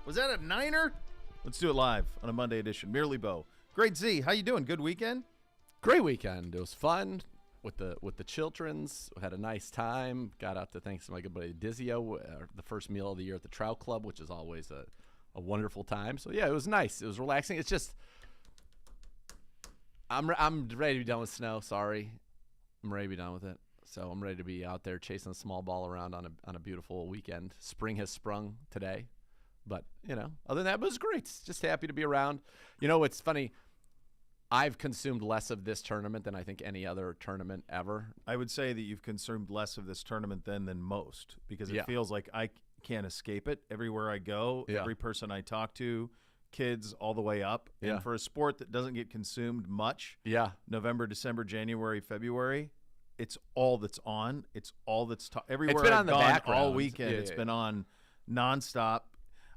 Was that a niner? Let's do it live on a Monday edition. Merely Bo. Great Z, how you doing? Good weekend? Great weekend. It was fun with the childrens. We had a nice time. Got out to thanks to my good buddy Dizio, the first meal of the year at the Trout Club, which is always a wonderful time. So yeah, it was nice. It was relaxing. It's just I'm ready to be done with snow. Sorry, I'm ready to be done with it. So I'm ready to be out there chasing a small ball around on a beautiful weekend. Spring has sprung today. But, other than that, it was great. Just happy to be around. It's funny. I've consumed less of this tournament than I think any other tournament ever. I would say that you've consumed less of this tournament than most because it feels like I can't escape it. Everywhere I go, every person I talk to, kids all the way up. And for a sport that doesn't get consumed much, November, December, January, February, it's all that's on. It's all that's everywhere it's been I've on the gone background all weekend. It's been on nonstop.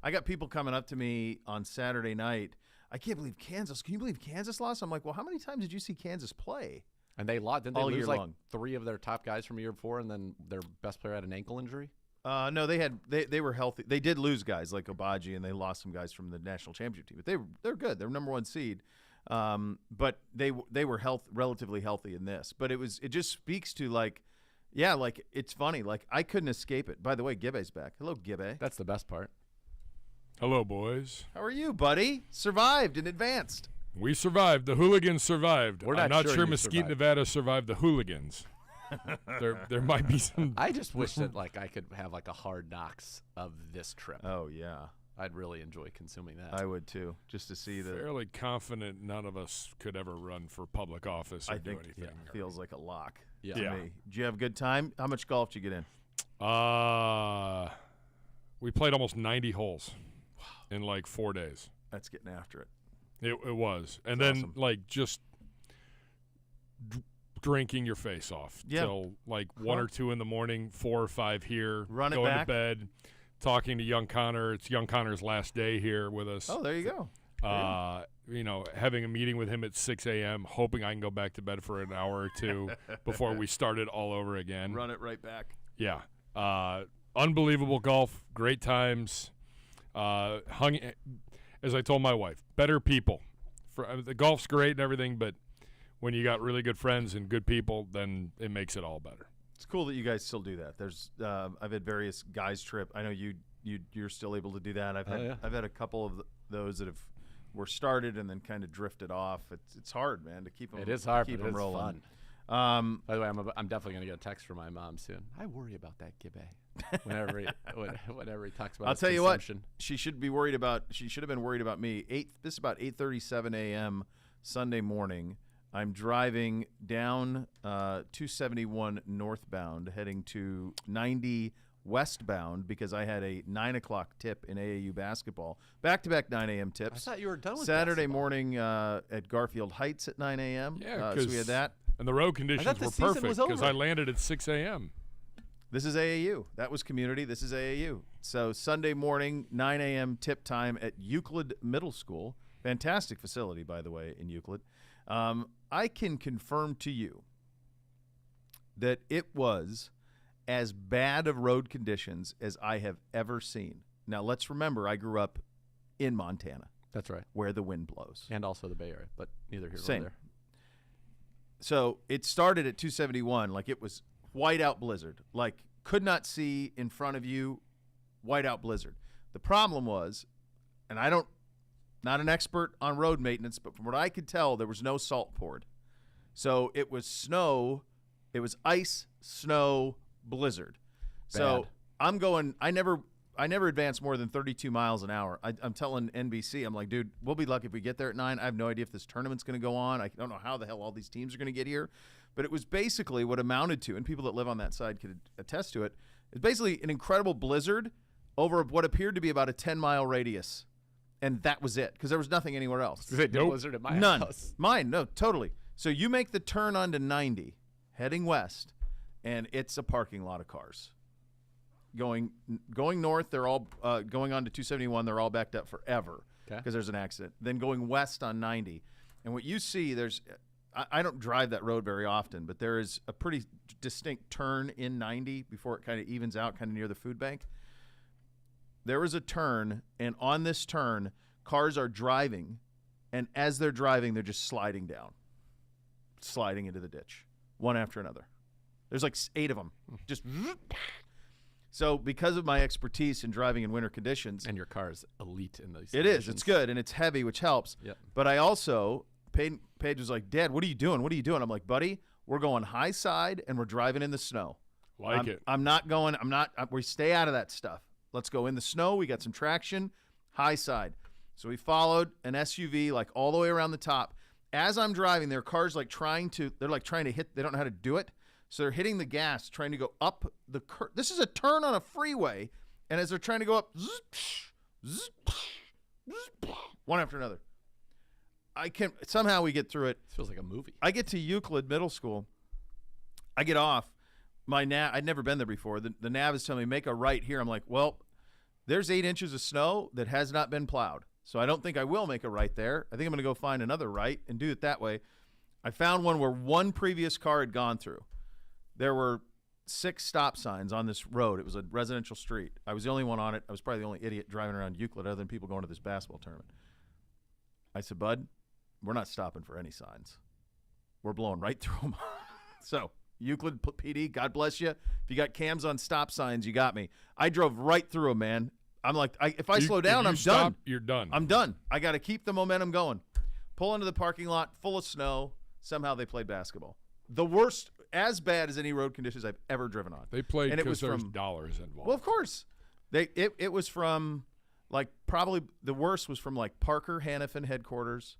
I got people coming up to me on Saturday night. I can't believe Kansas. Can you believe Kansas lost? I'm like, well, how many times did you see Kansas play? And they lost. Didn't they all lose year like long. 3 of their top guys from the year before, and then their best player had an ankle injury? No, they were healthy. They did lose guys like Obaji, and they lost some guys from the national championship team. But they're good. They're number 1 seed. But they were relatively healthy in this. But it just speaks to it's funny. Like I couldn't escape it. By the way, Gibbe's back. Hello, Gibbe. That's the best part. Hello, boys. How are you, buddy? Survived and advanced. We survived. The hooligans survived. We're I'm not sure you Mesquite, survived. Nevada survived the hooligans. there might be some. I just wish that I could have a hard knocks of this trip. Oh yeah, I'd really enjoy consuming that. I would too, just to see the. Fairly confident none of us could ever run for public office or do anything. It feels like a lock. Yeah. To me. Did you have a good time? How much golf did you get in? We played almost 90 holes in 4 days. That's getting after it. It was, and That's then awesome. just drinking your face off till 1 or 2 in the morning, 4 or 5 here, Run it going back. to bed, talking to young Connor. It's young Connor's last day here with us. Oh, there you go. Having a meeting with him at 6 a.m., hoping I can go back to bed for an hour or 2 before we start it all over again. Run it right back. Yeah. Unbelievable golf, great times. As I told my wife, better people. The golf's great and everything, but when you got really good friends and good people, then it makes it all better. It's cool that you guys still do that. There's I've had various guys trip. I know you're still able to do that. I've had a couple of those that were started and then kind of drifted off. It's hard, man, to keep them. It is hard, keep but them it's rolling. fun. By the way, I'm definitely going to get a text from my mom soon. I worry about that Gibbe whenever he talks about. I'll his tell you consumption. what. She should be worried about. She should have been worried about me. This is about 8:37 a.m. Sunday morning. I'm driving down 271 northbound, heading to 90 westbound because I had a 9 o'clock tip in AAU basketball. Back-to-back 9 a.m. tips. I thought you were done with Saturday basketball. morning at Garfield Heights at 9 a.m. Yeah, so we had that. And the road conditions the were season perfect was because over. I landed at 6 a.m. This is AAU. That was community. This is AAU. So Sunday morning, 9 a.m. tip time at Euclid Middle School. Fantastic facility, by the way, in Euclid. I can confirm to you that it was as bad of road conditions as I have ever seen. Now, let's remember, I grew up in Montana. That's right. Where the wind blows. And also the Bay Area, but neither here nor Same. there. So it started at 271, like it was whiteout blizzard. Like could not see in front of you, whiteout blizzard. The problem was, and not an expert on road maintenance, but from what I could tell, there was no salt poured. So it was snow, it was ice, snow, blizzard. So I'm going, I never advanced more than 32 miles an hour. I'm telling NBC, I'm like, dude, we'll be lucky if we get there at 9. I have no idea if this tournament's going to go on. I don't know how the hell all these teams are going to get here. But it was basically what amounted to, and people that live on that side could attest to it, it's basically an incredible blizzard over what appeared to be about a 10-mile radius. And that was it, because there was nothing anywhere else. They did blizzard at my None. house. Mine, no, totally. So you make the turn onto 90, heading west, and it's a parking lot of cars. Going north, they're all going on to 271. They're all backed up forever because there's an accident. Then going west on 90, and what you see, I don't drive that road very often, but there is a pretty distinct turn in 90 before it kind of evens out, kind of near the food bank. there was a turn, and on this turn, cars are driving, and as they're driving, they're just sliding down, sliding into the ditch, one after another. There's like 8 of them. Just so because of my expertise in driving in winter conditions. And your car is elite in those It is. It's good, and it's heavy, which helps. Yep. But I also, Paige was like, Dad, what are you doing? What are you doing? I'm like, buddy, we're going high side, and we're driving in the snow. I'm not going. We stay out of that stuff. Let's go in the snow. We got some traction, high side. So we followed an SUV like all the way around the top. As I'm driving, there are cars like trying to hit. They don't know how to do it. So they're hitting the gas, trying to go up the curve. This is a turn on a freeway. And as they're trying to go up, one after another. Somehow we get through it. This feels like a movie. I get to Euclid Middle School. I get off. My nav, I'd never been there before. The nav is telling me, make a right here. I'm like, well, there's 8 inches of snow that has not been plowed. So I don't think I will make a right there. I think I'm going to go find another right and do it that way. I found one where one previous car had gone through. There were 6 stop signs on this road. It was a residential street. I was the only one on it. I was probably the only idiot driving around Euclid other than people going to this basketball tournament. I said, bud, we're not stopping for any signs. We're blowing right through them. So Euclid PD, God bless you. If you got cams on stop signs, you got me. I drove right through them, man. I'm like, if I slow down, I'm done. You're done. I'm done. I got to keep the momentum going. Pull into the parking lot full of snow. Somehow they played basketball. The worst, as bad as any road conditions I've ever driven on. They played because there's dollars involved. Well, of course. It was from, like, probably the worst was from, like, Parker Hannafin headquarters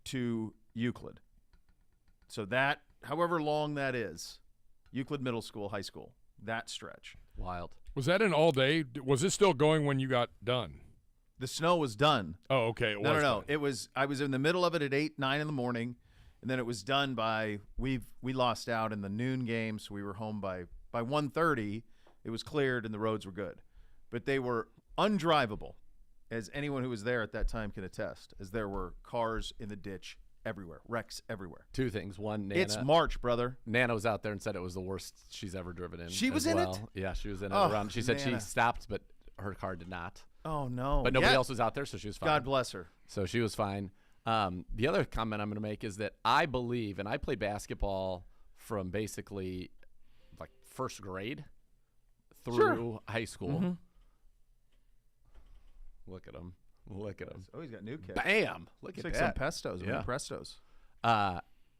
to Euclid. So that, however long that is, Euclid Middle School, high school, that stretch. Wild. Was that an all day? Was it still going when you got done? The snow was done. Oh, okay. No. It was. I was in the middle of it at 8, 9 in the morning, and then it was done by. We lost out in the noon game, so we were home by 1:30. It was cleared and the roads were good, but they were undrivable, as anyone who was there at that time can attest. As there were cars in the ditch everywhere, wrecks everywhere. 2 things. One, Nana. It's March, brother. Nana was out there and said it was the worst she's ever driven in. She was in it? Yeah, she was in it Oh, around. She said Nana. she stopped, but her car did not. Oh no! But nobody else was out there, so she was fine. God bless her. So she was fine. The other comment I'm going to make is that I believe, and I played basketball from basically like first grade through high school. Mm-hmm. Look at him. Oh, he's got new kicks. Bam! Look It's at like that. some pestos. Yeah. Prestos.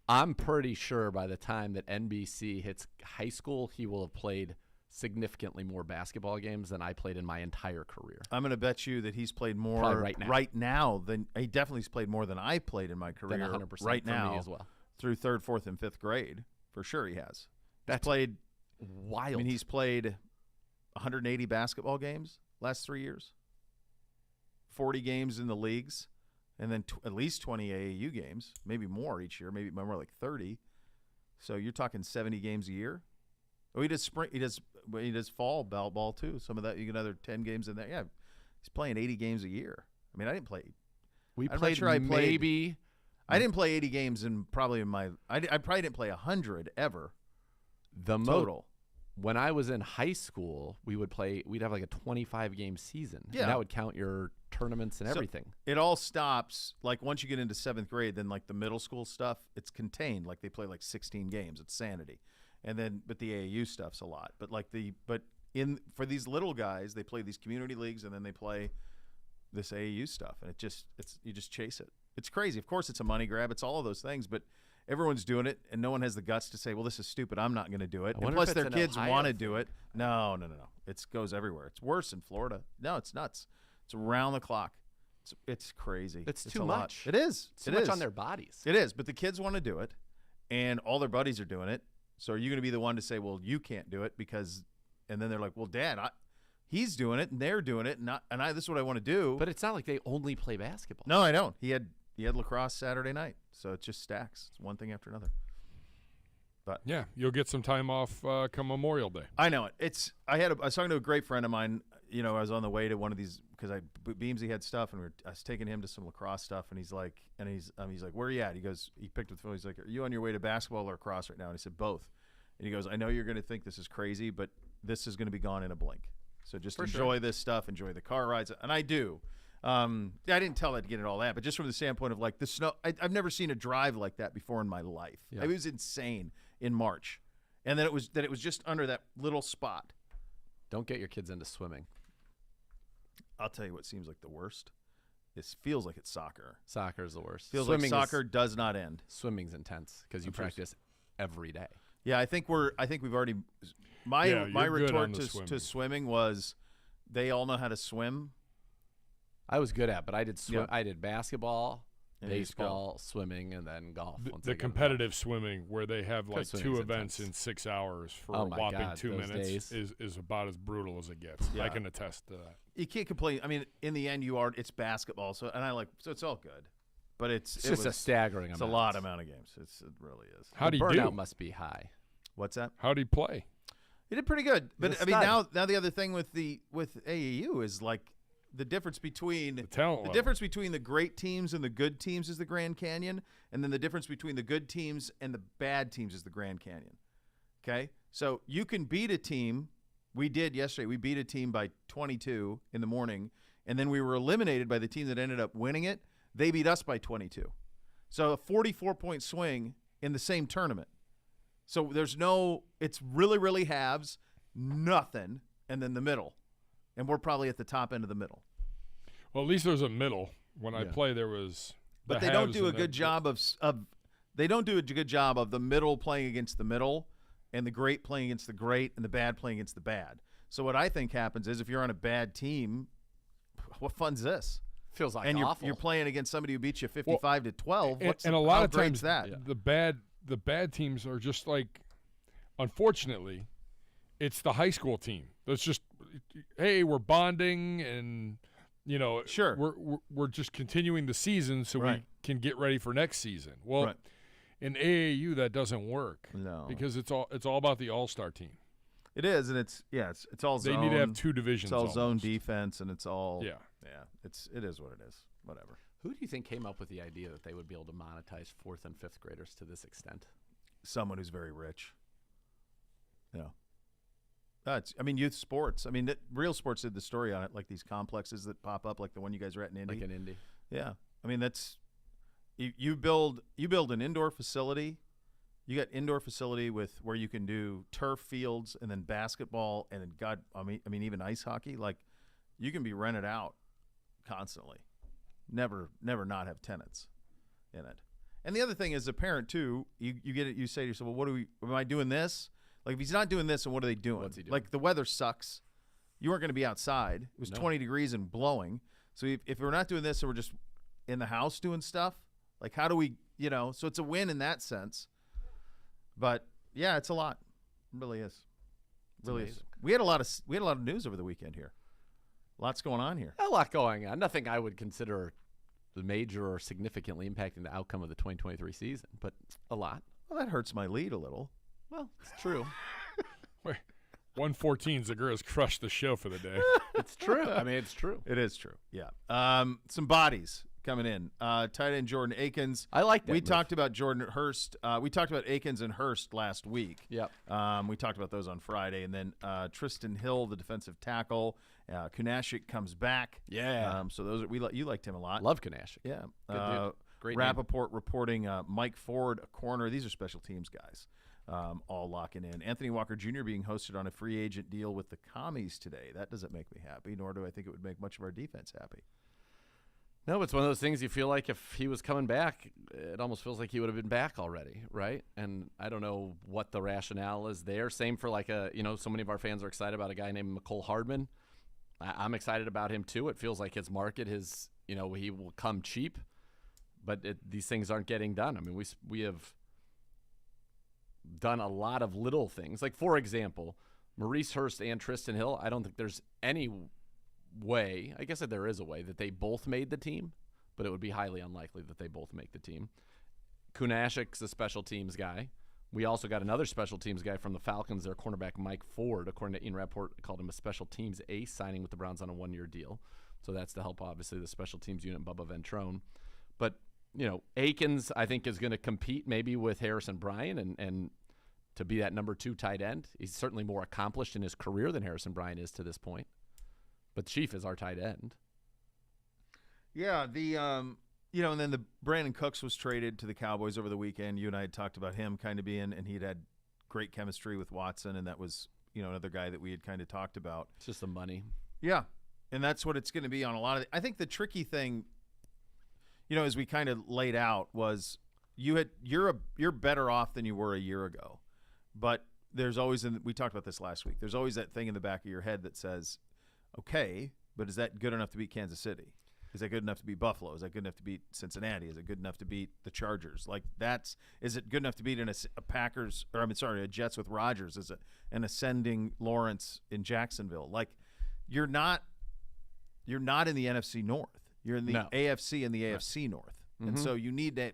I'm pretty sure by the time that NBC hits high school, he will have played significantly more basketball games than I played in my entire career. I'm going to bet you that he's played more Probably right now. than he definitely's played more than I played in my career. Then 100% right for now me as well. Through 3rd, 4th, and 5th grade, for sure he has. That's played. wild. I mean, he's played 180 basketball games last 3 years. 40 games in the leagues, and then at least 20 AAU games, maybe more each year, maybe more like 30. So you're talking 70 games a year. Oh, he does spring. He does fall ball too. Some of that you get another 10 games in there. Yeah, he's playing 80 games a year. I mean, I didn't play. We I'm played not sure I played. maybe. I didn't play 80 games in probably in my. I probably didn't play 100 ever. The Total. When I was in high school, we'd have like a 25 game season. Yeah. And that would count your tournaments and So everything. it all stops like once you get into 7th grade. Then like the middle school stuff, it's contained. Like they play like 16 games. It's sanity. And then but the AAU stuff's a lot. But for these little guys, they play these community leagues and then they play this AAU stuff. And you just chase it. It's crazy. Of course, it's a money grab. It's all of those things. But everyone's doing it, and no one has the guts to say, well, this is stupid. I'm not going to do it. And plus, their kids want to do it. No. It goes everywhere. It's worse in Florida. No, it's nuts. It's around the clock. It's crazy. It's a too lot. much. It is. Too much on their bodies. It is. But the kids want to do it, and all their buddies are doing it. So are you going to be the one to say, well, you can't do it because – and then they're like, well, Dad, he's doing it, and they're doing it, and this is what I want to do. But it's not like they only play basketball. No, I don't. He had lacrosse Saturday night, so it just stacks. It's one thing after another. But yeah, you'll get some time off come Memorial Day. I know it. I was talking to a great friend of mine. You know, I was on the way to one of these because Beamsy had stuff, and I was taking him to some lacrosse stuff, and he's like, where are you at? He goes, he picked up the phone. He's like, are you on your way to basketball or lacrosse right now? And he said both. And he goes, I know you're going to think this is crazy, but this is going to be gone in a blink. So just For enjoy this stuff, enjoy the car rides, and I do. I didn't tell that to get it all that, but just from the standpoint of like the snow, I've never seen a drive like that before in my life. Yeah. It was insane in March, and then it was just under that little spot. Don't get your kids into swimming. I'll tell you what seems like the worst. It feels like it's soccer. Soccer is the worst. Feels Swimming like soccer does not end. Swimming's intense because you practice every day. Yeah, I think we've already. My Yeah, my you're good on retort the to swimming was, they all know how to swim. I was good at, but I did swim. Yep. I did basketball, And you just go. baseball, swimming, and then golf. once I The got competitive swimming where they have like swimming's 2 events intense. in 6 hours for Oh a my whopping God, 2 those minutes days. is about as brutal as it gets. Yeah. I can attest to that. You can't complain. I mean, in the end, it's basketball, so it's all good, but It's just a staggering It's amount. a lot amount of games. It really is. How The do you burnout do? must be high. What's that? How do you play? He did pretty good, but He's a I mean stud. now the other thing with AAU is like the difference between The talent the level. difference between the great teams and the good teams is the Grand Canyon, and then the difference between the good teams and the bad teams is the Grand Canyon. Okay, so you can beat a team. We did yesterday. We beat a team by 22 in the morning, and then we were eliminated by the team that ended up winning it. They beat us by 22. So a 44-point swing in the same tournament. So it's really, really halves, nothing, and then the middle. And we're probably at the top end of the middle. Well, at least there's a middle. When I Yeah. play, there was. But the they don't haves do a and good the- job they don't do a good job of the middle playing against the middle and the great playing against the great and the bad playing against the bad. So what I think happens is if you're on a bad team, what fun's this? Feels like And awful. you're playing against somebody who beats you 55 to 12. And a lot how of great's times that? the bad teams are just like, unfortunately, it's the high school team. That's just, hey, we're bonding and Sure. we're just continuing the season so Right. we can get ready for next season. Well, Right. in AAU that doesn't work. No. Because it's all about the all-star team. It is, and it's all They zone. need to have 2 divisions. It's all zone almost. defense, and it's all Yeah. It is what it is. Whatever. Who do you think came up with the idea that they would be able to monetize 4th and 5th graders to this extent? Someone who's very rich. Youth sports. I mean, Real Sports did the story on it, like these complexes that pop up, like the one you guys are at in Indy. Like an Indy? Yeah, I mean that's you build an indoor facility. You got indoor facility with where you can do turf fields and then basketball and then even ice hockey. Like you can be rented out constantly. Never not have tenants in it. And the other thing is, a parent too, you get it. You say to yourself, well, am I doing this? Like if he's not doing this, then what are they doing? What's he doing? Like the weather sucks. You weren't going to be outside. It was No. 20 degrees and blowing. So if we're not doing this and we're just in the house doing stuff, like how do we, so it's a win in that sense. But yeah, it's a lot. It really is. It really is. amazing. We had a lot of news over the weekend here. Lots going on here. A lot going on. Nothing I would consider major or significantly impacting the outcome of the 2023 season, but a lot. Well, that hurts my lead a little. Well, it's true. 114 Zagura's crushed the show for the day. It's true. I mean, it's true. It is true. Yeah. Some bodies coming in. Tight end Jordan Akins. I like that We move. talked about Jordan Hurst. We talked about Akins and Hurst last week. Yep. We talked about those on Friday. And then Tristan Hill, the defensive tackle. Kunashik comes back. Yeah. So those you liked him a lot. Love Kanashik. Yeah. Good dude. Great name. Rappaport reporting Mike Ford, a corner. These are special teams guys. All locking in. Anthony Walker Jr. being hosted on a free agent deal with the Commies today. That doesn't make me happy, nor do I think it would make much of our defense happy. No, it's one of those things you feel like if he was coming back, it almost feels like he would have been back already, right? And I don't know what the rationale is there. Same for so many of our fans are excited about a guy named McCole Hardman. I'm excited about him too. It feels like his market he will come cheap, but these things aren't getting done. I mean, we have done a lot of little things. Like, for example, Maurice Hurst and Tristan Hill, I don't think there's any way, I guess that there is a way, that they both made the team, but it would be highly unlikely that they both make the team. Kunashik's a special teams guy. We also got another special teams guy from the Falcons, their cornerback Mike Ford, according to Ian Rapport, called him a special teams ace, signing with the Browns on a 1-year deal. So that's to help, obviously, the special teams unit, Bubba Ventrone. But, Akins, I think, is going to compete maybe with Harrison Bryant and to be that number 2 tight end. He's certainly more accomplished in his career than Harrison Bryant is to this point. But Chief is our tight end. Yeah, and then the Brandon Cooks was traded to the Cowboys over the weekend. You and I had talked about him kind of being, and he'd had great chemistry with Watson, and that was, another guy that we had kind of talked about. It's just the money. Yeah, and that's what it's going to be on a lot of I think the tricky thing, as we kind of laid out, was you're better off than you were a year ago. But there's always, we talked about this last week, there's always that thing in the back of your head that says, okay, but is that good enough to beat Kansas City? Is that good enough to beat Buffalo? Is that good enough to beat Cincinnati? Is it good enough to beat the Chargers? Is it good enough to beat a Jets with Rodgers? Is it an ascending Lawrence in Jacksonville? You're not in the NFC North. You're in the AFC and the AFC North. Mm-hmm. And so you need that.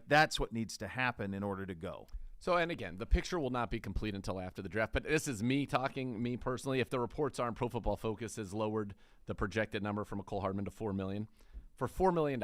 That's what needs to happen in order to go. So, and again, the picture will not be complete until after the draft, but this is me talking, me personally. If the reports aren't, Pro Football Focus has lowered the projected number for McCole Hardman to $4 million. For $4 million,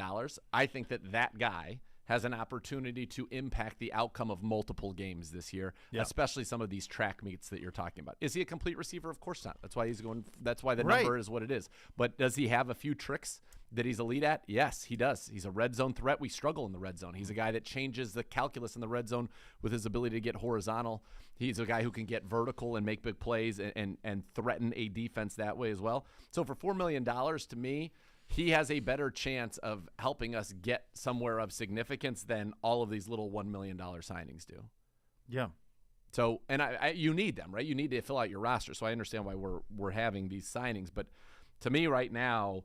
I think that guy has an opportunity to impact the outcome of multiple games this year, especially some of these track meets that you're talking about. Is he a complete receiver? Of course not. That's why the number is what it is. But does he have a few tricks that he's elite at? Yes, he does. He's a red zone threat. We struggle in the red zone. He's a guy that changes the calculus in the red zone with his ability to get horizontal. He's a guy who can get vertical and make big plays and threaten a defense that way as well. So for $4 million, to me, he has a better chance of helping us get somewhere of significance than all of these little $1 million signings do. Yeah. So, and you need them, right? You need to fill out your roster. So I understand why we're having these signings. But to me right now,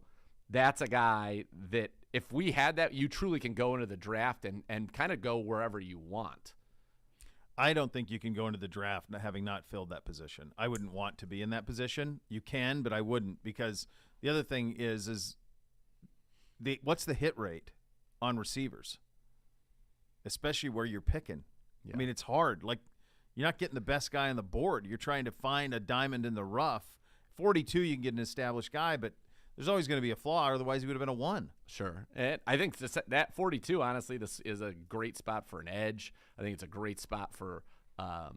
that's a guy that if we had that, you truly can go into the draft and kind of go wherever you want. I don't think you can go into the draft having not filled that position. I wouldn't want to be in that position. You can, but I wouldn't, because the other thing is what's the hit rate on receivers, especially where you're picking? Yeah. I mean, it's hard. You're not getting the best guy on the board. You're trying to find a diamond in the rough. 42, you can get an established guy, but there's always going to be a flaw. Otherwise, he would have been a 1. Sure. And I think that 42, honestly, this is a great spot for an edge. I think it's a great spot for a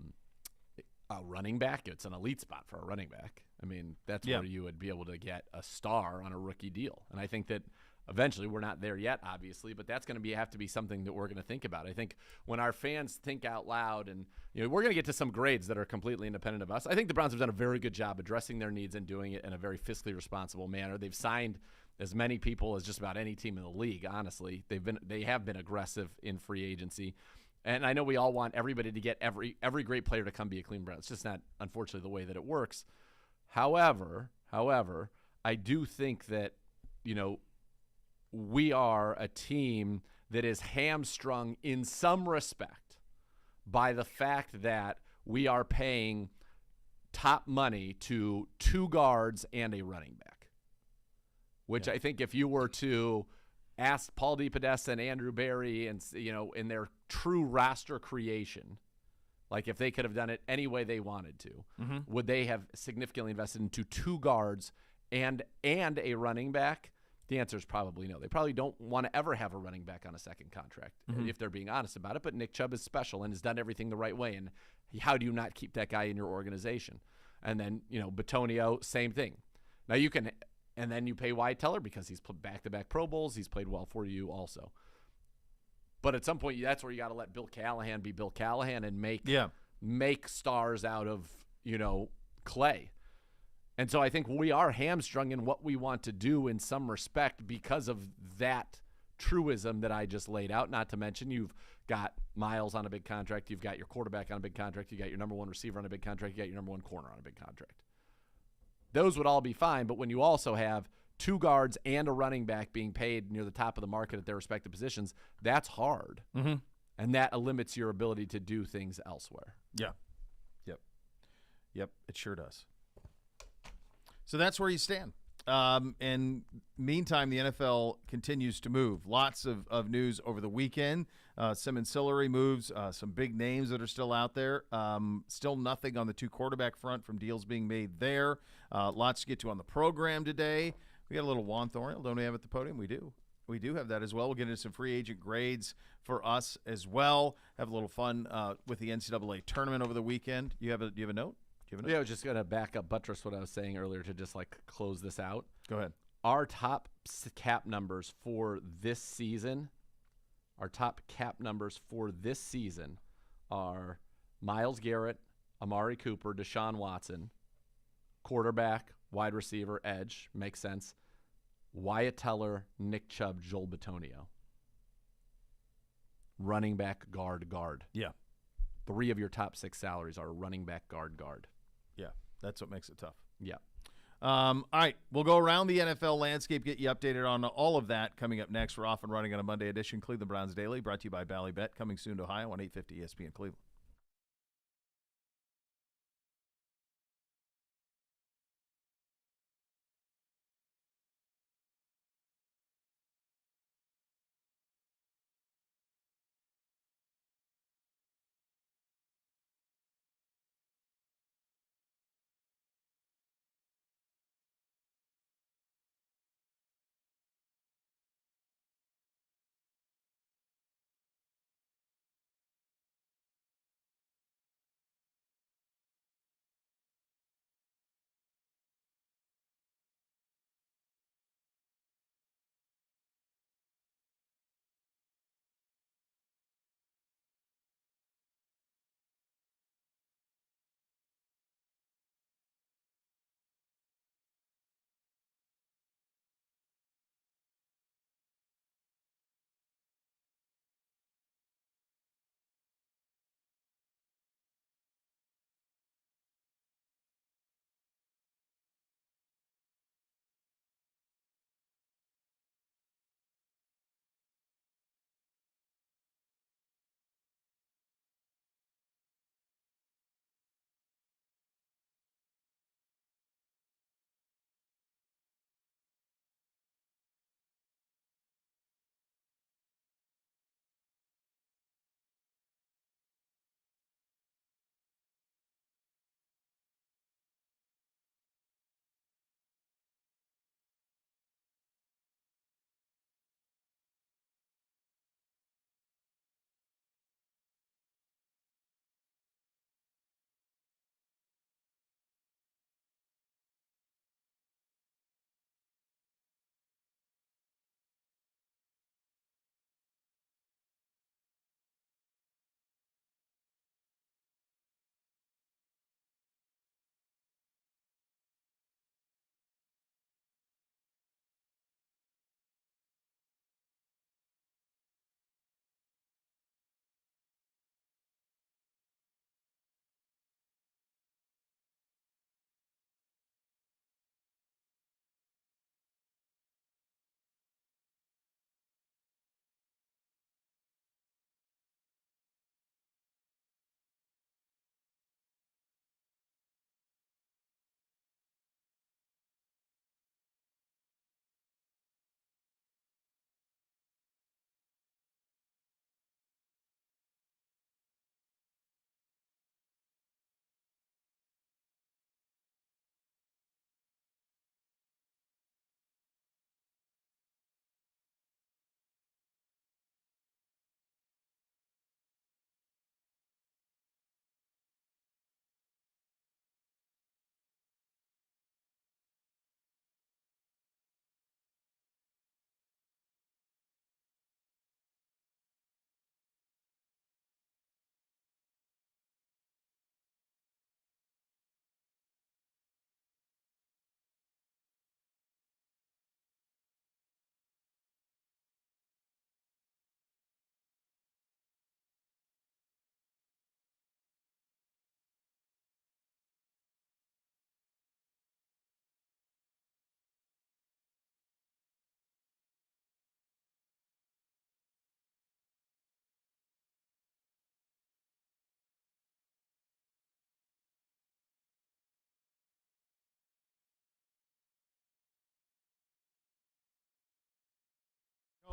running back. It's an elite spot for a running back. I mean, that's where you would be able to get a star on a rookie deal. And I think that eventually, we're not there yet, obviously, but that's going to have to be something that we're going to think about. I think when our fans think out loud, and we're going to get to some grades that are completely independent of us. I think the Browns have done a very good job addressing their needs and doing it in a very fiscally responsible manner. They've signed as many people as just about any team in the league. Honestly, they have been aggressive in free agency, and I know we all want everybody to get every great player to come be a Cleveland Brown. It's just not, unfortunately, the way that it works. However, I do think that we are a team that is hamstrung in some respect by the fact that we are paying top money to 2 guards and a running back, which I think if you were to ask Paul DePodesta and Andrew Berry and, in their true roster creation, if they could have done it any way they wanted to, would they have significantly invested into 2 guards and a running back? The answer is probably no. They probably don't want to ever have a running back on a second contract, if they're being honest about it. But Nick Chubb is special and has done everything the right way. And how do you not keep that guy in your organization? And then, Bitonio, same thing. Now you can, and then you pay Wyatt Teller because he's put back-to-back Pro Bowls. He's played well for you also. But at some point, that's where you got to let Bill Callahan be Bill Callahan and make stars out of, clay. And so I think we are hamstrung in what we want to do in some respect because of that truism that I just laid out. Not to mention you've got Miles on a big contract. You've got your quarterback on a big contract. You got your number 1 receiver on a big contract. You got your number 1 corner on a big contract. Those would all be fine. But when you also have 2 guards and a running back being paid near the top of the market at their respective positions, that's hard. Mm-hmm. And that limits your ability to do things elsewhere. Yeah. Yep. It sure does. So that's where you stand. And meantime, the NFL continues to move. Lots of news over the weekend. Some ancillary moves, some big names that are still out there. Still nothing on the 2 quarterback front from deals being made there. Lots to get to on the program today. We got a little Juan Thornhill. Don't we have at the podium? We do. We do have that as well. We'll get into some free agent grades for us as well. Have a little fun with the NCAA tournament over the weekend. Do you have a note? giving it. Yeah, I was just going to back up, buttress what I was saying earlier to just like close this out. Go ahead. Our top cap numbers for this season, are Myles Garrett, Amari Cooper, Deshaun Watson, quarterback, wide receiver, edge, makes sense, Wyatt Teller, Nick Chubb, Joel Bitonio. Running back, guard. Yeah. 3 of your top 6 salaries are running back, guard. Yeah, that's what makes it tough. Yeah. All right, we'll go around the NFL landscape, get you updated on all of that coming up next. We're off and running on a Monday edition, Cleveland Browns Daily, brought to you by Ballybet, coming soon to Ohio on 850 ESPN Cleveland.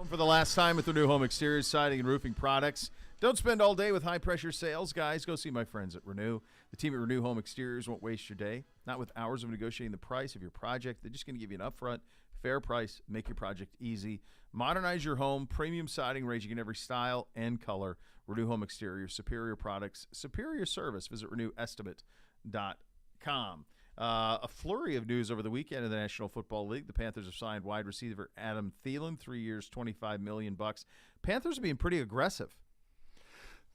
Home for the last time with the new home exteriors, siding, and roofing products. Don't spend all day with high-pressure sales, guys. Go see my friends at Renew. The team at Renew Home Exteriors won't waste your day. Not with hours of negotiating the price of your project. They're just going to give you an upfront, fair price, make your project easy. Modernize your home. Premium siding ranging in every style and color. Renew Home Exteriors. Superior products. Superior service. Visit renewestimate.com. AFCNorth.com. A flurry of news over the weekend in the National Football League. The Panthers have signed wide receiver Adam Thielen, 3 years, $25 million. Panthers are being pretty aggressive.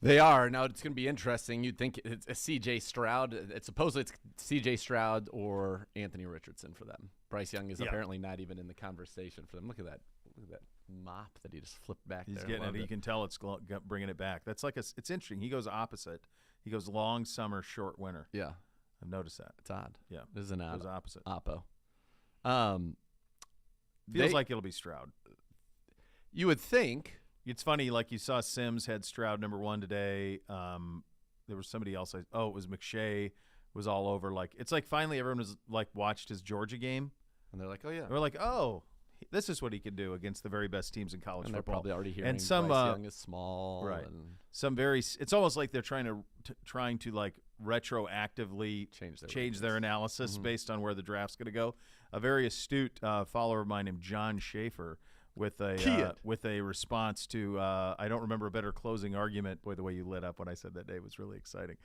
They are. Now, it's going to be interesting. You'd think it's a C.J. Stroud. Supposedly it's C.J. Stroud or Anthony Richardson for them. Bryce Young is apparently not even in the conversation for them. Look at that. Look at that mop that he just flipped back He's there. getting it. You can tell it's bringing it back. That's like it's interesting. He goes opposite. He goes long summer, short winter. Yeah. I've noticed that. It's odd. Yeah. This is an odd. It goes opposite. Oppo. Feels like it'll be Stroud. You would think. It's funny, like you saw Sims had Stroud number 1 today. There was somebody else. It was McShay was all over. Like it's like finally everyone was like watched his Georgia game, And they're like, oh, yeah. They were like, oh, this is what he can do against the very best teams in college And football. they're probably already hearing and some Bryce Young is small. right. And Some very. It's almost like they're trying to like retroactively change their analysis based on where the draft's going to go. A very astute follower of mine named John Schaefer with a response to I don't remember a better closing argument. Boy, the way you lit up when I said that, Dave, was really exciting.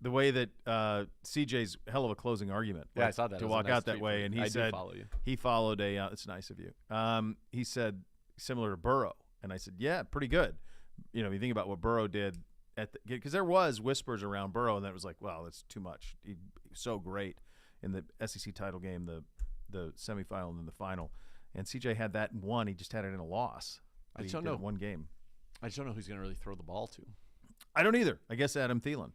The way that CJ's hell of a closing argument. Yeah, I saw that. To walk out that way, and he said follow you. he followed a. It's nice of you. He said similar to Burrow, and I said, yeah, pretty good. You know, you think about what Burrow did because there was whispers around Burrow, and that was like, well, that's too much. He was so great in the SEC title game, the semifinal, and then the final. And CJ had that in one. He just had it in a loss. I just don't know. One game. I just don't know who's going to really throw the ball to. I don't either. I guess Adam Thielen.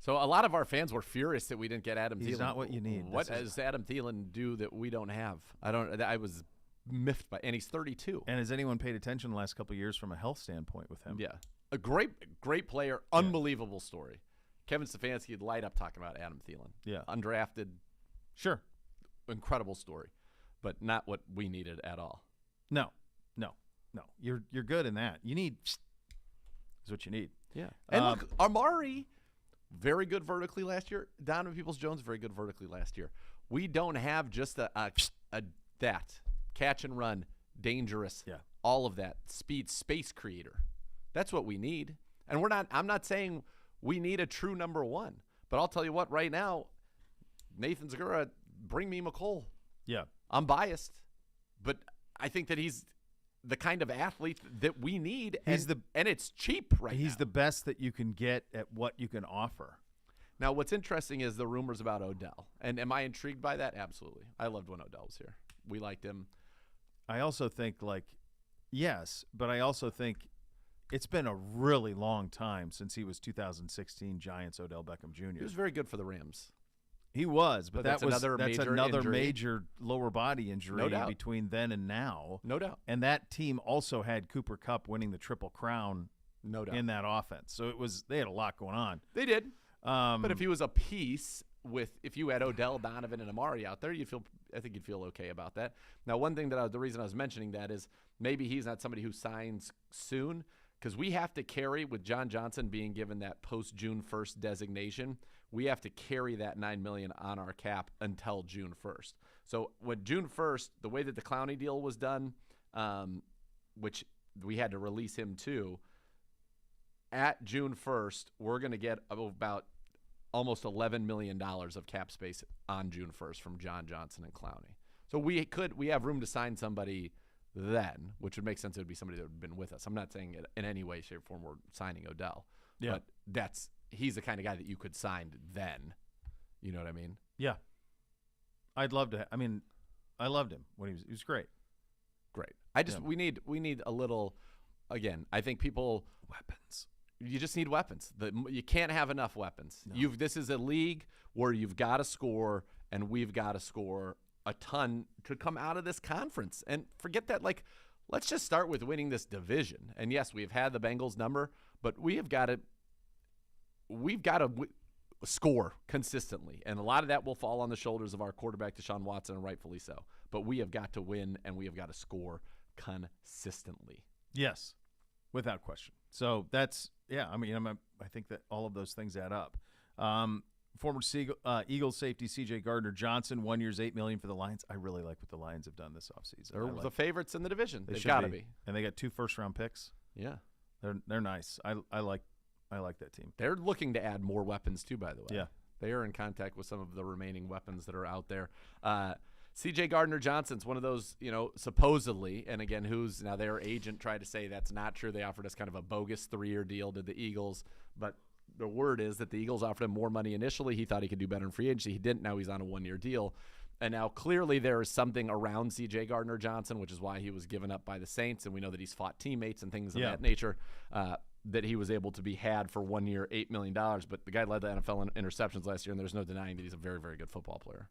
So a lot of our fans were furious that we didn't get Adam Thielen. He's not what you need. What does Adam Thielen do that we don't have? I was miffed by, and he's 32. And has anyone paid attention the last couple of years from a health standpoint with him? Yeah, a great player, unbelievable story. Kevin Stefanski would light up talking about Adam Thielen. Yeah, undrafted, sure, incredible story, but not what we needed at all. No. You're good in that. You need is what you need. Yeah, and look, Amari. Very good vertically last year. Donovan Peoples-Jones, very good vertically last year. We don't have just that catch and run, dangerous, all of that speed, space creator. That's what we need. And I'm not saying we need a true number one, but I'll tell you what, right now, Nathan Zagura, bring me McCole. Yeah. I'm biased, but I think that he's the kind of athlete that we need, and it's cheap right now. He's the best that you can get at what you can offer. Now, what's interesting is the rumors about Odell. And am I intrigued by that? Absolutely. I loved when Odell was here. We liked him. I also think, yes, but I also think it's been a really long time since he was 2016 Giants Odell Beckham Jr. He was very good for the Rams. He was, but that's another injury. major lower body injury No between then and now. No doubt. And that team also had Cooper Kupp winning the Triple Crown no doubt in that offense. So they had a lot going on. They did. But if he was a piece if you had Odell, Donovan, and Amari out there, I think you'd feel okay about that. Now, one thing the reason I was mentioning that is maybe he's not somebody who signs soon, because we have to carry, with John Johnson being given that post-June 1st designation, we have to carry that $9 million on our cap until June 1st. So with June 1st, the way that the Clowney deal was done, which we had to release him too, at June 1st, we're going to get about almost $11 million of cap space on June 1st from John Johnson and Clowney. So we have room to sign somebody then, which would make sense. It would be somebody that would have been with us. I'm not saying it in any way, shape, or form we're signing Odell. Yeah. But he's the kind of guy that you could sign then. You know what I mean? Yeah. I'd love to. I loved him when he was great. Great. We need a little. Again, I think weapons. You just need weapons. You can't have enough weapons. No. This is a league where you've got to score, and we've got to score a ton to come out of this conference. And forget that. Let's just start with winning this division. And yes, we've had the Bengals number, but we've got to score consistently. And a lot of that will fall on the shoulders of our quarterback, Deshaun Watson, and rightfully so. But we have got to win, and we have got to score consistently. Yes, without question. So that's, I think that all of those things add up. Former Eagles safety C.J. Gardner-Johnson, 1 year, $8 million for the Lions. I really like what the Lions have done this offseason. They're the favorites in the division. They've got to be. And they got 2 first-round picks. Yeah. They're nice. I like that team. They're looking to add more weapons too, by the way. Yeah. They are in contact with some of the remaining weapons that are out there. C.J. Gardner-Johnson's one of those, supposedly, and again, now their agent tried to say that's not true. They offered us kind of a bogus 3-year deal to the Eagles, but the word is that the Eagles offered him more money initially. He thought he could do better in free agency. He didn't. Now he's on a 1-year deal. And now clearly there is something around C.J. Gardner-Johnson, which is why he was given up by the Saints, and we know that he's fought teammates and things of that nature, that he was able to be had for 1 year, $8 million. But the guy led the NFL in interceptions last year, and there's no denying that he's a very, very good football player.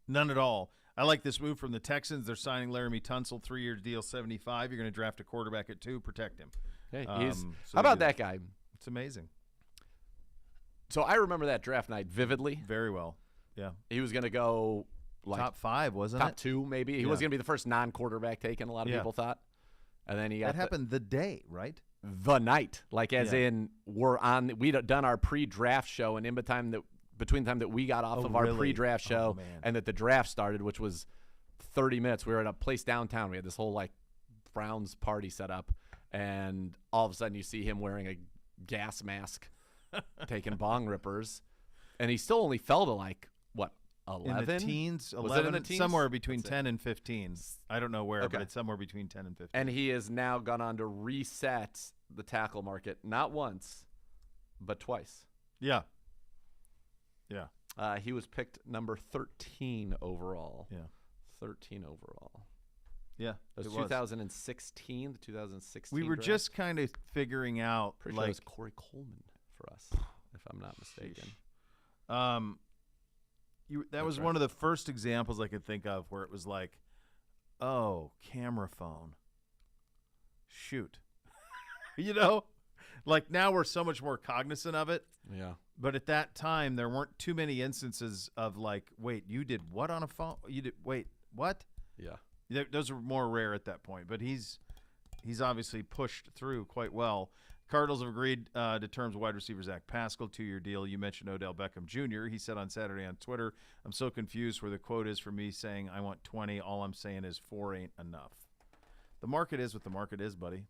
None at all. I like this move from the Texans. They're signing Laramie Tunsil, 3-year deal, $75. You're going to draft a quarterback at 2, protect him. Hey, how about that guy? It's amazing. So I remember that draft night vividly. Very well. Yeah. He was going to go top 5, wasn't top it? Top 2, maybe. He was going to be the first non-quarterback taken, a lot of people thought. And then he got that happened the day, right? The night. Like as in we'd done our pre-draft show, and between the time that we got off of our pre-draft show and that the draft started, which was 30 minutes, we were at a place downtown. We had this whole Browns party set up, and all of a sudden you see him wearing a gas mask taking bong rippers, and he still only fell to 11? In the teens, 11, was it in the teens? Somewhere between 10 and 15. I don't know where, but it's somewhere between 10 and 15. And he has now gone on to reset the tackle market, not once, but twice. Yeah. Yeah. He was picked number 13 overall. Yeah. 13 overall. Yeah. It was 2016, the 2016 We were draft. just kind of figuring out. Pretty sure it was Corey Coleman for us, if I'm not mistaken. That was one of the first examples I could think of where it was like, oh, camera phone. Shoot. Now we're so much more cognizant of it. Yeah. But at that time, there weren't too many instances of wait, you did what on a phone? Wait, what? Yeah. Those are more rare at that point. But he's obviously pushed through quite well. Cardinals have agreed to terms with wide receiver Zach Pascal, 2-year deal. You mentioned Odell Beckham Jr. He said on Saturday on Twitter, I'm so confused where the quote is for me saying I want 20. All I'm saying is 4 ain't enough. The market is what the market is, buddy.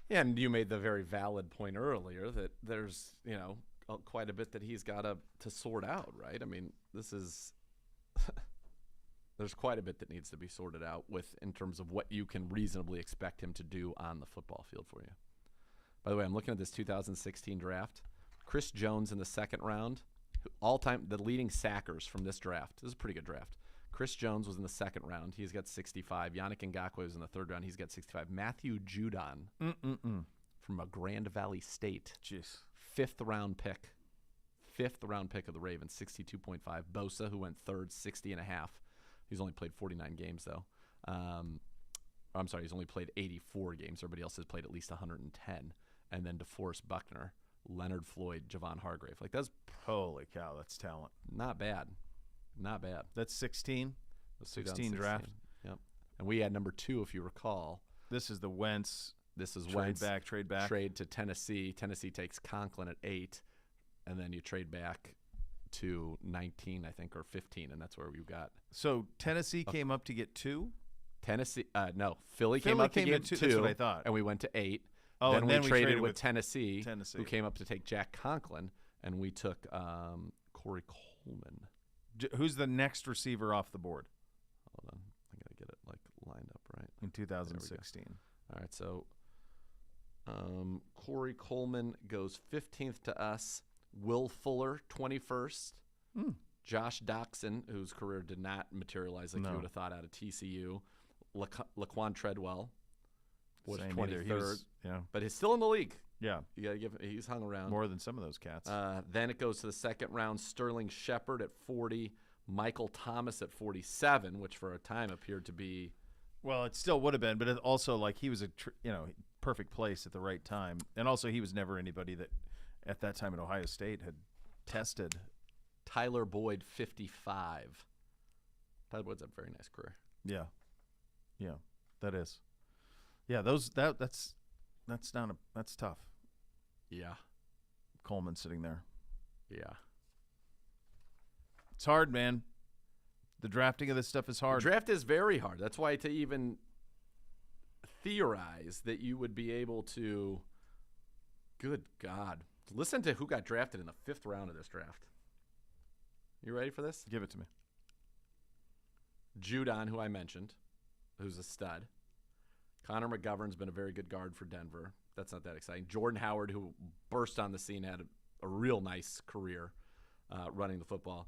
Yeah, and you made the very valid point earlier that there's, quite a bit that he's got to sort out, right? I mean, this is there's quite a bit that needs to be sorted out in terms of what you can reasonably expect him to do on the football field for you. By the way, I'm looking at this 2016 draft. Chris Jones in the second round, the leading sackers from this draft. This is a pretty good draft. Chris Jones was in the second round. He's got 65. Yannick Ngakoue was in the third round. He's got 65. Matthew Judon from a Grand Valley State. Jeez. Fifth round pick of the Ravens, 62.5. Bosa, who went third, 60.5. He's only played 49 games, though. I'm sorry, he's only played 84 games. Everybody else has played at least 110. And then DeForest Buckner, Leonard Floyd, Javon Hargrave. That's holy cow, that's talent. Not bad. Not bad. That's 16? The 16 draft? Yep. And we had number 2, if you recall. This is the Wentz. This is trade back. Trade to Tennessee. Tennessee takes Conklin at 8, and then you trade back to 19, I think, or 15, and that's where we got. So Tennessee came up to get 2? Philly came up to get 2. That's what I thought. And we went to 8. Oh, then and we then traded with Tennessee, who came up to take Jack Conklin, and we took Corey Coleman. Who's the next receiver off the board? Hold on. I got to get it lined up right. In 2016. All right, so Corey Coleman goes 15th to us. Will Fuller, 21st. Josh Doxson, whose career did not materialize like you would have thought out of TCU. Laquan Treadwell was 23rd. But he's still in the league. Yeah. You gotta give. He's hung around more than some of those cats. Then it goes to the second round. Sterling Shepard at 40, Michael Thomas at 47, which for a time appeared to be. Well, it still would have been, but it also he was a perfect place at the right time, and also he was never anybody that at that time at Ohio State had tested. Tyler Boyd, 55. Tyler Boyd's a very nice career. Yeah, that is. Yeah, that's tough. Yeah. Coleman sitting there. Yeah. It's hard, man. The drafting of this stuff is hard. The draft is very hard. That's why to even theorize that you would be able to, good God, Listen to who got drafted in the 5th round of this draft. You ready for this? Give it to me. Judon, who I mentioned, who's a stud. Connor McGovern's been a very good guard for Denver. That's not that exciting. Jordan Howard, who burst on the scene, had a real nice career running the football.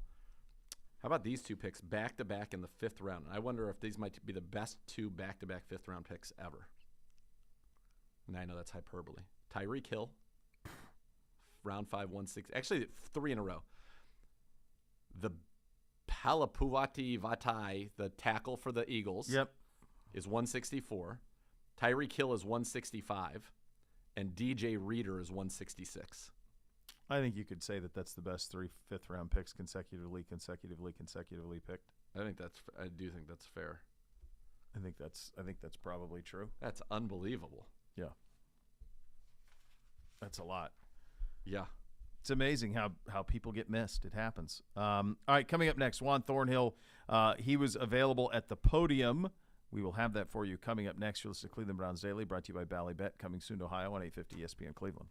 How about these 2 picks back-to-back in the 5th round? I wonder if these might be the best 2 back-to-back 5th-round picks ever. And I know that's hyperbole. Tyreek Hill, round 5, 160. Actually, 3 in a row. The Palapuvati Vatai, the tackle for the Eagles, is 164. Tyreek Hill is 165. And DJ Reader is 166. I think you could say that that's the best 3 5th-round picks consecutively picked. I do think that's fair. I think that's probably true. That's unbelievable. Yeah. That's a lot. Yeah. It's amazing how people get missed. It happens. All right, coming up next, Juan Thornhill. He was available at the podium. We will have that for you coming up next. You'll listen to Cleveland Browns Daily, brought to you by Ballybet, coming soon to Ohio on 850 ESPN Cleveland.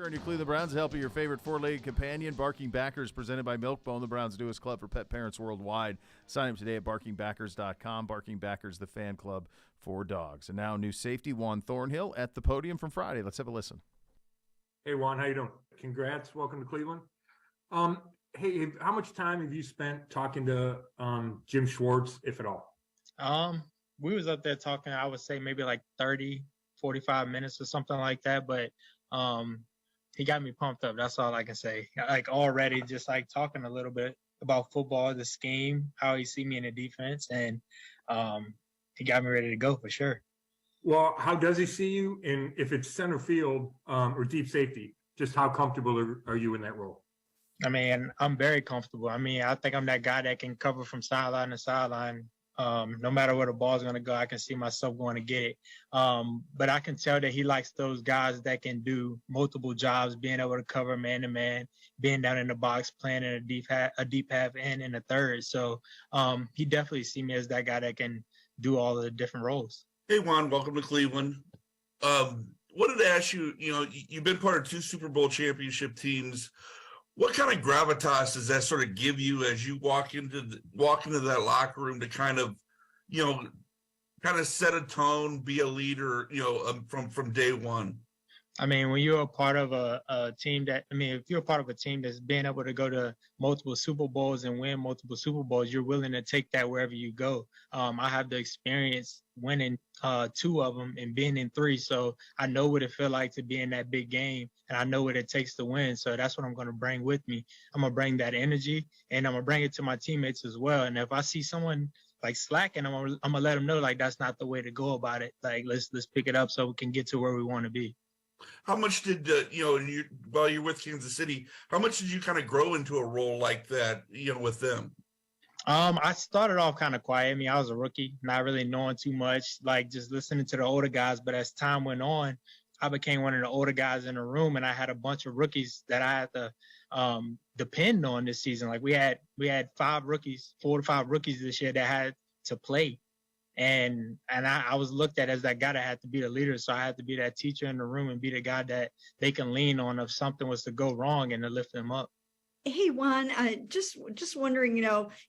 Sure, and your Cleveland Browns help your favorite four-legged companion. Barking Backers, presented by Milkbone, the Browns' newest club for pet parents worldwide. Sign up today at barkingbackers.com. Barking Backers, the fan club for dogs. And now new safety Juan Thornhill at the podium from Friday. Let's have a listen. Hey, Juan, how you doing? Congrats. Welcome to Cleveland. Hey, how much time have you spent talking to Jim Schwartz, if at all? We was up there talking, I would say maybe like 30, 45 minutes or something like that. But he got me pumped up. That's all I can say. Like already just like talking a little bit about football, the scheme, how he see me in the defense. And he got me ready to go for sure. Well, how does he see you? And if it's center field or deep safety, just how comfortable are you in that role? I mean, I'm very comfortable. I mean, I think I'm that guy that can cover from sideline to sideline. No matter where the ball's going to go, I can see myself going to get it. But I can tell that he likes those guys that can do multiple jobs, being able to cover man-to-man, being down in the box, playing in a deep half and in the third. So he definitely see me as that guy that can do all of the different roles. Hey, Juan, welcome to Cleveland. Wanted to ask you, you've been part of 2 Super Bowl championship teams. What kind of gravitas does that sort of give you as you walk into that locker room to kind of set a tone, be a leader, from day one? I mean, when you're a part of a team if you're a part of a team that's been able to go to multiple Super Bowls and win multiple Super Bowls, you're willing to take that wherever you go. I have the experience winning 2 of them and being in 3. So I know what it feels like to be in that big game, and I know what it takes to win. So that's what I'm going to bring with me. I'm going to bring that energy, and I'm going to bring it to my teammates as well. And if I see someone like slacking, I'm going to let them know, like, that's not the way to go about it. Like, let's pick it up so we can get to where we want to be. How much did, while you're with Kansas City, how much did you kind of grow into a role like that, with them? I started off kind of quiet. I mean, I was a rookie, not really knowing too much, like just listening to the older guys. But as time went on, I became one of the older guys in the room, and I had a bunch of rookies that I had to depend on this season. Like we had 4 to 5 rookies this year that had to play. And I was looked at as that guy that had to be the leader. So I had to be that teacher in the room and be the guy that they can lean on if something was to go wrong and to lift them up. Hey, Juan, just wondering,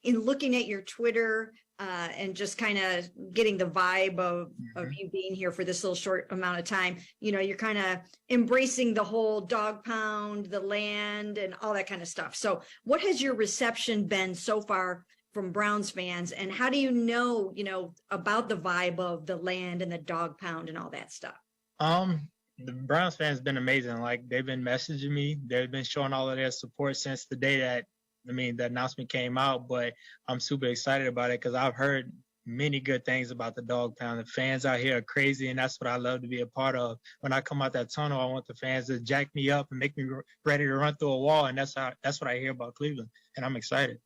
in looking at your Twitter and just kind of getting the vibe of you being here for this little short amount of time, you're kind of embracing the whole dog pound, the land and all that kind of stuff. So what has your reception been so far from Browns fans, and how do you know about the vibe of the land and the dog pound and all that stuff? The Browns fans been amazing. Like, they've been messaging me. They've been showing all of their support since the day that, the announcement came out. But I'm super excited about it because I've heard many good things about the dog pound. The fans out here are crazy, and that's what I love to be a part of. When I come out that tunnel, I want the fans to jack me up and make me ready to run through a wall, and that's what I hear about Cleveland, and I'm excited.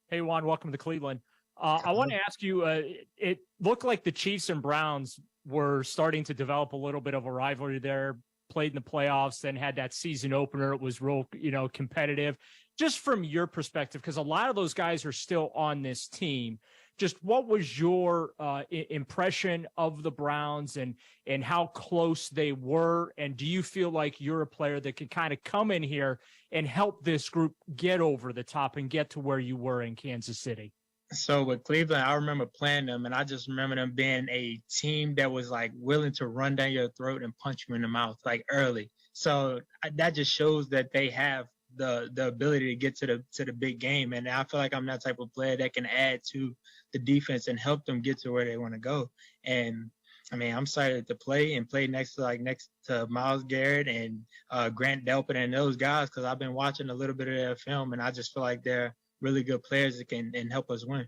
Hey, Juan, welcome to Cleveland. I want to ask you, it looked like the Chiefs and Browns were starting to develop a little bit of a rivalry there, played in the playoffs, then had that season opener. It was real, competitive. Just from your perspective, because a lot of those guys are still on this team, just what was your impression of the Browns and how close they were? And do you feel like you're a player that can kind of come in here and help this group get over the top and get to where you were in Kansas City? So with Cleveland, I remember playing them, and I just remember them being a team that was like willing to run down your throat and punch you in the mouth like early. So that just shows that they have the ability to get to the big game. And I feel like I'm that type of player that can add to the defense and help them get to where they want to go. And I'm excited to play next to Myles Garrett and Grant Delpit and those guys, because I've been watching a little bit of their film, and I just feel like they're really good players that can help us win.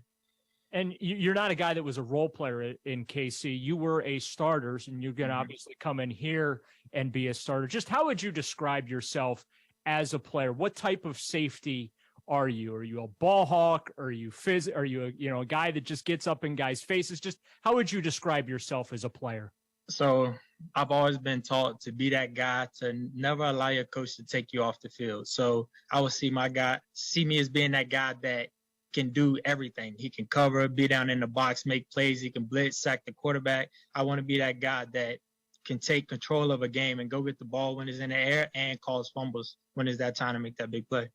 And you're not a guy that was a role player in KC. You were a starter, and you're going to obviously come in here and be a starter. Just how would you describe yourself as a player? What type of safety are you? Are you a ball hawk? Are you a guy that just gets up in guys' faces? Just how would you describe yourself as a player? So I've always been taught to be that guy, to never allow your coach to take you off the field. So I would see me as being that guy that can do everything. He can cover, be down in the box, make plays. He can blitz, sack the quarterback. I want to be that guy that can take control of a game and go get the ball when it's in the air and cause fumbles when it's that time to make that big play.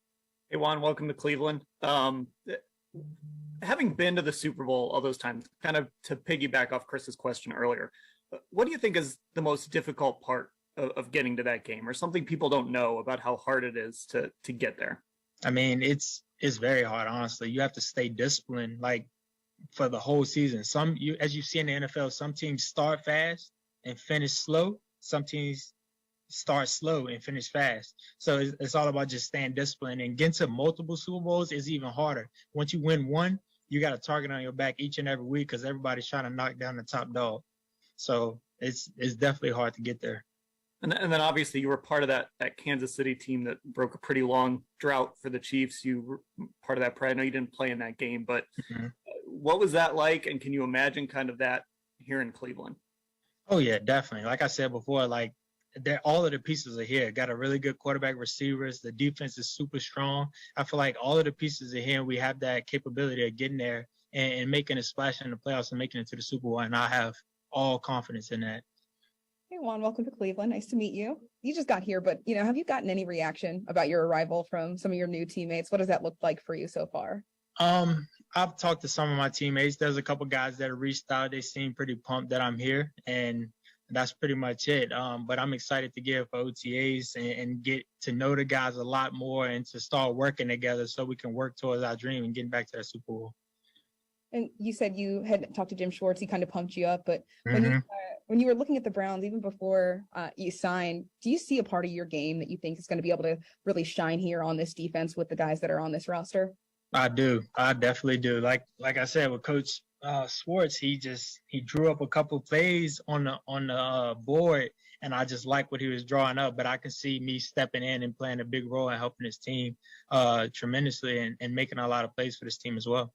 Hey, Juan, welcome to Cleveland. Having been to the Super Bowl all those times, kind of to piggyback off Chris's question earlier, what do you think is the most difficult part of getting to that game, or something people don't know about how hard it is to get there? I mean, it's very hard, honestly. You have to stay disciplined, like, for the whole season. As you see in the NFL, some teams start fast and finish slow. Some teams start slow and finish fast. So it's all about just staying disciplined, and getting to multiple Super Bowls is even harder. Once you win one, you got a target on your back each and every week because everybody's trying to knock down the top dog. So it's definitely hard to get there. And then obviously you were part of that Kansas City team that broke a pretty long drought for the Chiefs. You were part of that. I know you didn't play in that game, but what was that like? And can you imagine kind of that here in Cleveland? Oh yeah, definitely. Like I said before, like all of the pieces are here. Got a really good quarterback, receivers. The defense is super strong. I feel like all of the pieces are here, and we have that capability of getting there and making a splash in the playoffs and making it to the Super Bowl. And I have all confidence in that. Hey Juan, welcome to Cleveland. Nice to meet you. You just got here, but have you gotten any reaction about your arrival from some of your new teammates? What does that look like for you so far? I've talked to some of my teammates. There's a couple guys that have reached out. They seem pretty pumped that I'm here, and that's pretty much it. But I'm excited to get for OTAs and get to know the guys a lot more and to start working together so we can work towards our dream and getting back to that Super Bowl. And you said you had talked to Jim Schwartz. He kind of pumped you up, but when you were looking at the Browns, even before you signed, do you see a part of your game that you think is going to be able to really shine here on this defense with the guys that are on this roster? I do. I definitely do. Like I said, with Coach Schwartz, he drew up a couple plays on the board, and I just like what he was drawing up. But I can see me stepping in and playing a big role and helping his team tremendously and making a lot of plays for this team as well.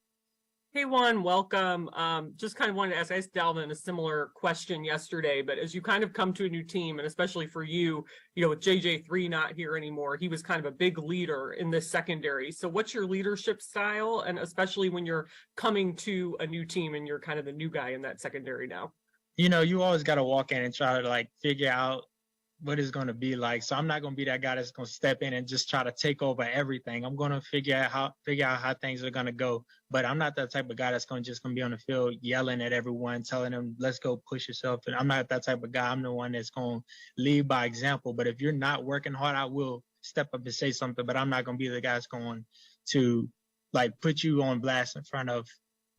Hey, Juan, welcome. Just kind of wanted to ask, I asked Dalvin a similar question yesterday, but as you kind of come to a new team, and especially for you, with JJ3 not here anymore, he was kind of a big leader in this secondary. So what's your leadership style? And especially when you're coming to a new team and you're kind of the new guy in that secondary now? You always got to walk in and try to figure out what it's going to be like. So I'm not going to be that guy that's going to step in and just try to take over everything. I'm going to figure out how things are going to go. But I'm not that type of guy that's just going to be on the field yelling at everyone, telling them, let's go push yourself. And I'm not that type of guy. I'm the one that's going to lead by example. But if you're not working hard, I will step up and say something. But I'm not going to be the guy that's going to put you on blast in front of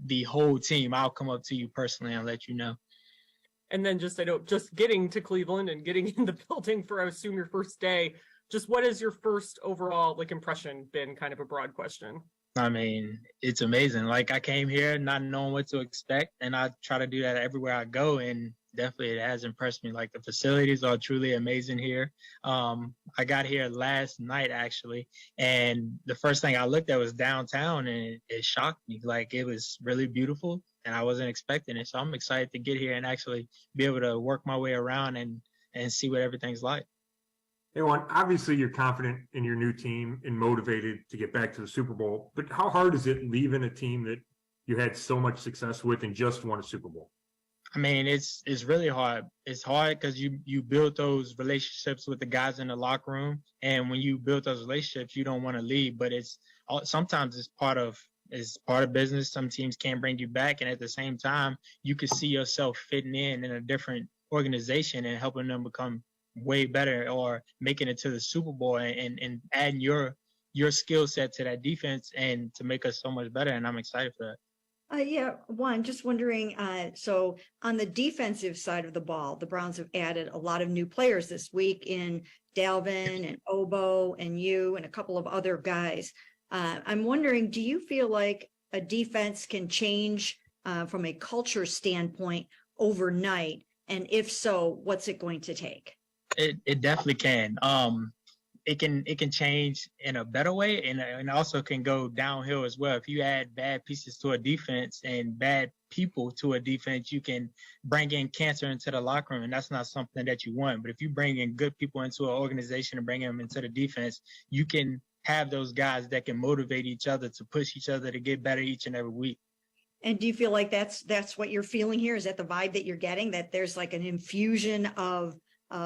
the whole team. I'll come up to you personally and let you know. And then just getting to Cleveland and getting in the building for, I assume, your first day, just what is your first overall impression been? Kind of a broad question. I mean, it's amazing. I came here not knowing what to expect, and I try to do that everywhere I go, and definitely it has impressed me. The facilities are truly amazing here. I got here last night, actually, and the first thing I looked at was downtown, and it shocked me. It was really beautiful, and I wasn't expecting it. So I'm excited to get here and actually be able to work my way around and see what everything's like. Hey, Juan, obviously you're confident in your new team and motivated to get back to the Super Bowl, but how hard is it leaving a team that you had so much success with and just won a Super Bowl? I mean, it's really hard. It's hard because you build those relationships with the guys in the locker room, and when you build those relationships, you don't want to leave. But sometimes it's part of business. Some teams can't bring you back, and at the same time, you can see yourself fitting in a different organization and helping them become way better or making it to the Super Bowl and adding your skill set to that defense and to make us so much better. And I'm excited for that. Yeah, Juan, just wondering, so on the defensive side of the ball, the Browns have added a lot of new players this week in Dalvin and Obo and you and a couple of other guys. I'm wondering, do you feel like a defense can change from a culture standpoint overnight? And if so, what's it going to take? It definitely can. It can change in a better way and also can go downhill as well. If you add bad pieces to a defense and bad people to a defense, you can bring in cancer into the locker room, and that's not something that you want. But if you bring in good people into an organization and bring them into the defense, you can have those guys that can motivate each other to push each other to get better each and every week. And do you feel like that's what you're feeling here? Is that the vibe that you're getting, that there's like an infusion of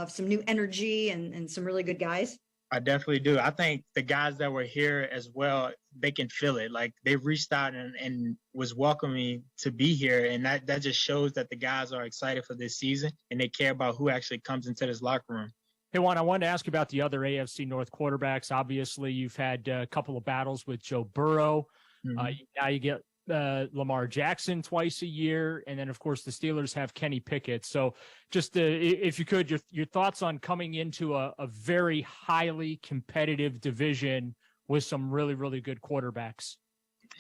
some new energy and some really good guys? I definitely do. I think the guys that were here as well, they can feel it. Like they reached out and was welcoming to be here. And that just shows that the guys are excited for this season and they care about who actually comes into this locker room. Hey, Juan, I wanted to ask you about the other AFC North quarterbacks. Obviously, you've had a couple of battles with Joe Burrow. Now you get Lamar Jackson twice a year. And then, of course, the Steelers have Kenny Pickett. So just if you could, your thoughts on coming into a very highly competitive division with some really, really good quarterbacks.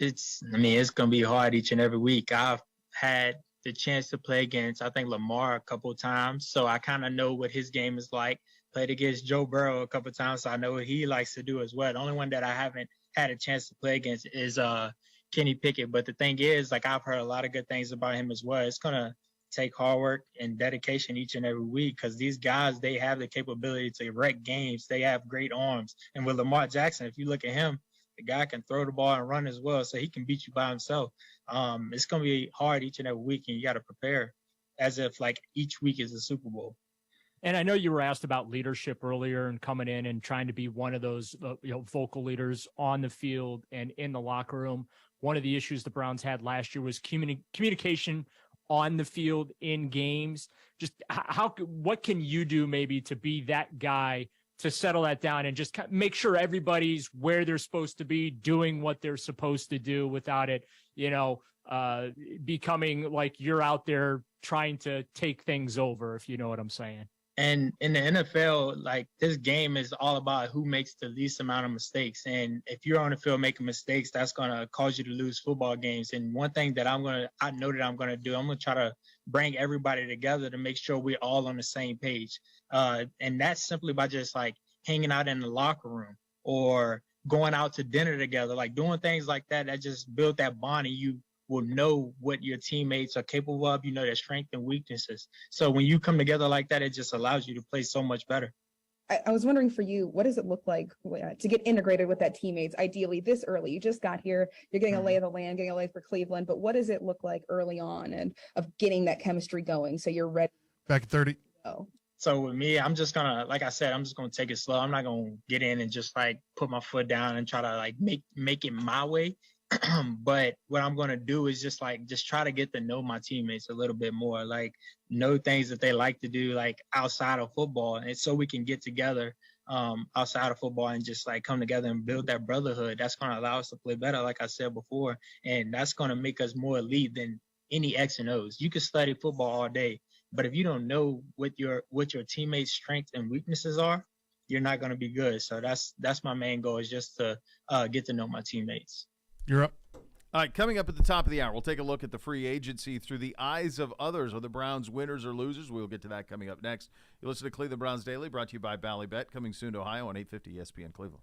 It's going to be hard each and every week. I've had the chance to play against, I think, Lamar a couple of times. So I kind of know what his game is like. Played against Joe Burrow a couple of times, so I know what he likes to do as well. The only one that I haven't had a chance to play against is Kenny Pickett. But the thing is, like, I've heard a lot of good things about him as well. It's going to take hard work and dedication each and every week because these guys, they have the capability to wreck games. They have great arms. And with Lamar Jackson, if you look at him, the guy can throw the ball and run as well, so he can beat you by himself. It's going to be hard each and every week, and you got to prepare as if, like, each week is a Super Bowl. And I know you were asked about leadership earlier and coming in and trying to be one of those vocal leaders on the field and in the locker room. One of the issues the Browns had last year was communication on the field in games. Just what can you do maybe to be that guy to settle that down and just make sure everybody's where they're supposed to be, doing what they're supposed to do without it, becoming like you're out there trying to take things over, if you know what I'm saying. And in the NFL, like, this game is all about who makes the least amount of mistakes. And if you're on the field making mistakes, that's going to cause you to lose football games. And one thing that I know that I'm going to do, I'm going to try to bring everybody together to make sure we're all on the same page. And that's simply by just, like, hanging out in the locker room or going out to dinner together, like doing things like that, that just build that bond, and you will know what your teammates are capable of, their strengths and weaknesses. So when you come together like that, it just allows you to play so much better. I was wondering for you, what does it look like to get integrated with that teammates, ideally this early? You just got here, you're getting a lay of the land, getting a lay for Cleveland, but what does it look like early on and of getting that chemistry going so you're ready? Back at 30. So with me, I'm just going to, like I said, I'm just going to take it slow. I'm not going to get in and just, like, put my foot down and try to, like, make it my way. But what I'm going to do is just try to get to know my teammates a little bit more, like know things that they like to do, like outside of football. And so we can get together outside of football and just, like, come together and build that brotherhood. That's going to allow us to play better, like I said before. And that's going to make us more elite than any X and O's. You can study football all day, but if you don't know what your teammates' strengths and weaknesses are, you're not going to be good. So that's my main goal, is just to get to know my teammates. You're up. All right, coming up at the top of the hour, we'll take a look at the free agency through the eyes of others. Are the Browns winners or losers? We'll get to that coming up next. You listen to Cleveland Browns Daily, brought to you by Ballybet, coming soon to Ohio on 850 ESPN Cleveland.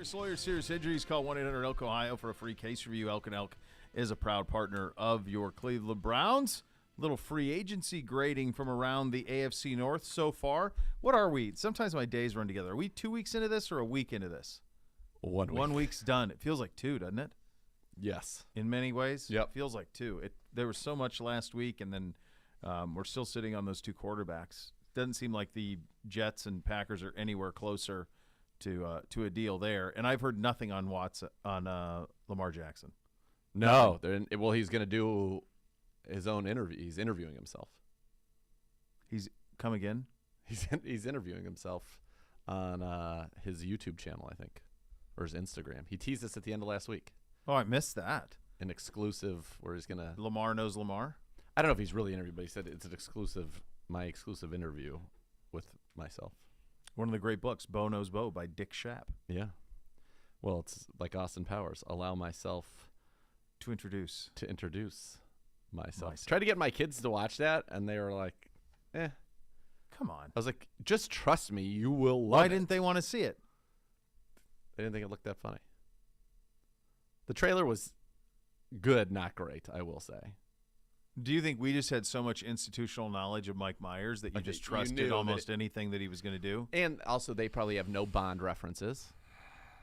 Sawyer Serious Injuries. Call 1-800-ELK Ohio for a free case review. Elk & Elk is a proud partner of your Cleveland Browns. Little free agency grading from around the AFC North so far. What are we? Sometimes my days run together. Are we 2 weeks into this or a week into this? 1 week. 1 week's done. It feels like two, doesn't it? Yes. In many ways? Yep. It feels like two. There was so much last week, and then we're still sitting on those two quarterbacks. Doesn't seem like the Jets and Packers are anywhere closer to a deal there. And I've heard nothing on Lamar Jackson. No. Well, he's going to do his own interview. He's interviewing himself. He's come again? He's interviewing himself on his YouTube channel, I think, or his Instagram. He teased us at the end of last week. Oh, I missed that. An exclusive where he's going to... Lamar knows Lamar? I don't know if he's really interviewed, but he said it's my exclusive interview with myself. One of the great books, Bo Knows Bo by Dick Schaap. Yeah. Well, it's like Austin Powers. Allow myself to introduce myself. Tried to get my kids to watch that, and they were like, Come on. I was like, just trust me, you will love it. Why didn't they want to see it? They didn't think it looked that funny. The trailer was good, not great, I will say. Do you think we just had so much institutional knowledge of Mike Myers that you just trusted almost anything that he was going to do? And also, they probably have no Bond references.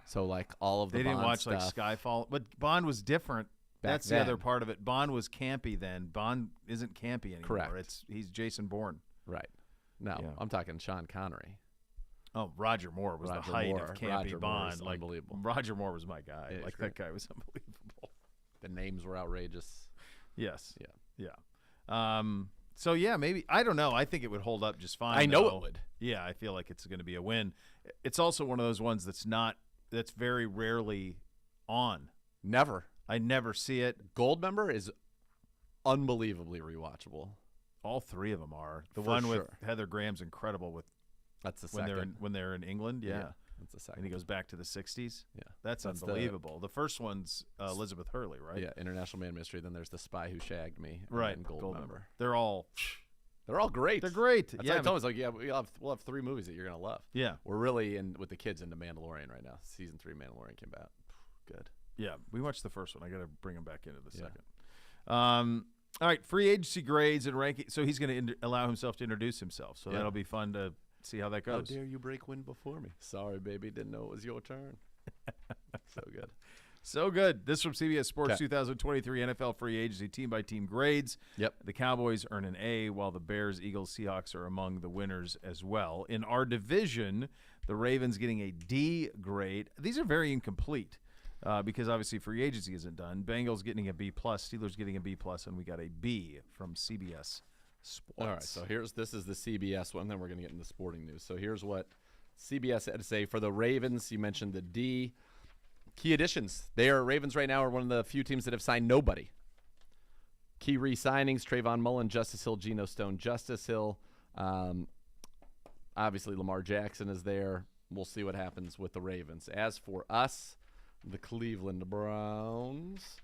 So, like, all of the Bond Bond stuff. They didn't watch, like, Skyfall. But Bond was different. That's the other part of it. Bond was campy then. Bond isn't campy anymore. Correct. He's Jason Bourne. Right. No, yeah. I'm talking Sean Connery. Oh, Roger Moore was the height of campy Roger Bond. Like, unbelievable. Roger Moore was my guy. Yeah, that guy was unbelievable. The names were outrageous. Yes. Yeah. So, yeah, maybe. I don't know. I think it would hold up just fine. I know it would. Yeah, I feel like it's going to be a win. It's also one of those ones that's very rarely on. Never. I never see it. Goldmember is unbelievably rewatchable. All three of them are. The For one sure. with Heather Graham's incredible with that's the second. When they're in England, yeah. That's the second. And he goes back to the 60s. Yeah. That's unbelievable. The first one's Elizabeth Hurley, right? Yeah, International Man Mystery. Then there's The Spy Who Shagged Me. Right. And Goldmember. They're all great. They're great. That's why I told him, yeah, we'll have three movies that you're going to love. Yeah. We're really with the kids into Mandalorian right now. Season 3 Mandalorian came out. Good. Yeah, we watched the first one. I got to bring him back into the second. All right, free agency grades and ranking. So he's going to allow himself to introduce himself. So that'll be fun to see how that goes. How dare you break wind before me? Sorry, baby. Didn't know it was your turn. So good. So good. This from CBS Sports 2023 NFL free agency team-by-team grades. Yep. The Cowboys earn an A, while the Bears, Eagles, Seahawks are among the winners as well. In our division, the Ravens getting a D grade. These are very incomplete because obviously free agency isn't done. Bengals getting a B+, Steelers getting a B+, and we got a B from CBS Sports. All right, so this is the CBS one, then we're going to get into sporting news. So here's what CBS had to say. For the Ravens, you mentioned the D. Key additions. Ravens right now are one of the few teams that have signed nobody. Key re-signings, Trayvon Mullen, Justice Hill, Geno Stone, Justice Hill. Obviously, Lamar Jackson is there. We'll see what happens with the Ravens. As for us, the Cleveland Browns.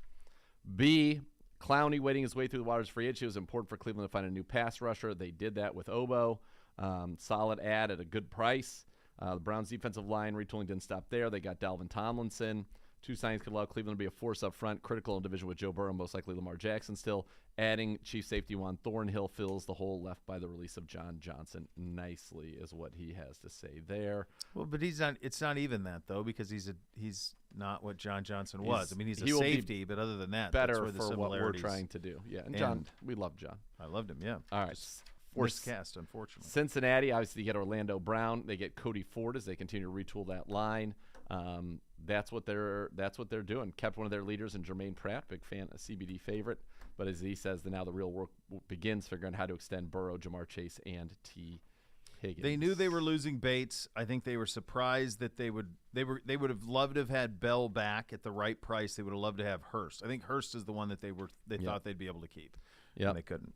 B, Clowney waiting his way through the waters free agency. It was important for Cleveland to find a new pass rusher. They did that with Obo. Solid ad at a good price. The Browns' defensive line retooling didn't stop there. They got Dalvin Tomlinson. 2 signings could allow Cleveland to be a force up front, critical in division with Joe Burrow, most likely Lamar Jackson still. Adding chief safety Juan Thornhill fills the hole left by the release of John Johnson nicely, is what he has to say there. Well, but he's not. It's not even that though, because he's not what John Johnson was. I mean, he's a safety, but other than that, better that's where the for what we're similarities. trying to do. Yeah, and John, we love John. I loved him. Yeah. All right. Miscast, unfortunately. Cincinnati, obviously, you get Orlando Brown. They get Cody Ford as they continue to retool that line. That's what they're doing. Kept one of their leaders in Jermaine Pratt, big fan, a CBD favorite. But as he says, now the real work begins figuring out how to extend Burrow, Jamar Chase, and T. Higgins. They knew they were losing Bates. I think they were surprised that they would have loved to have had Bell back at the right price. They would have loved to have Hurst. I think Hurst is the one that they thought they'd be able to keep. Yeah, and they couldn't.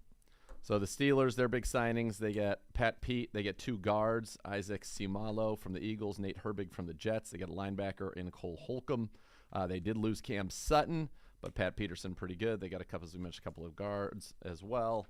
So the Steelers, their big signings, they get Pat Pete. They get 2 guards, Isaac Simalo from the Eagles, Nate Herbig from the Jets. They get a linebacker in Cole Holcomb. They did lose Cam Sutton, but Pat Peterson pretty good. They got as we mentioned, a couple of guards as well.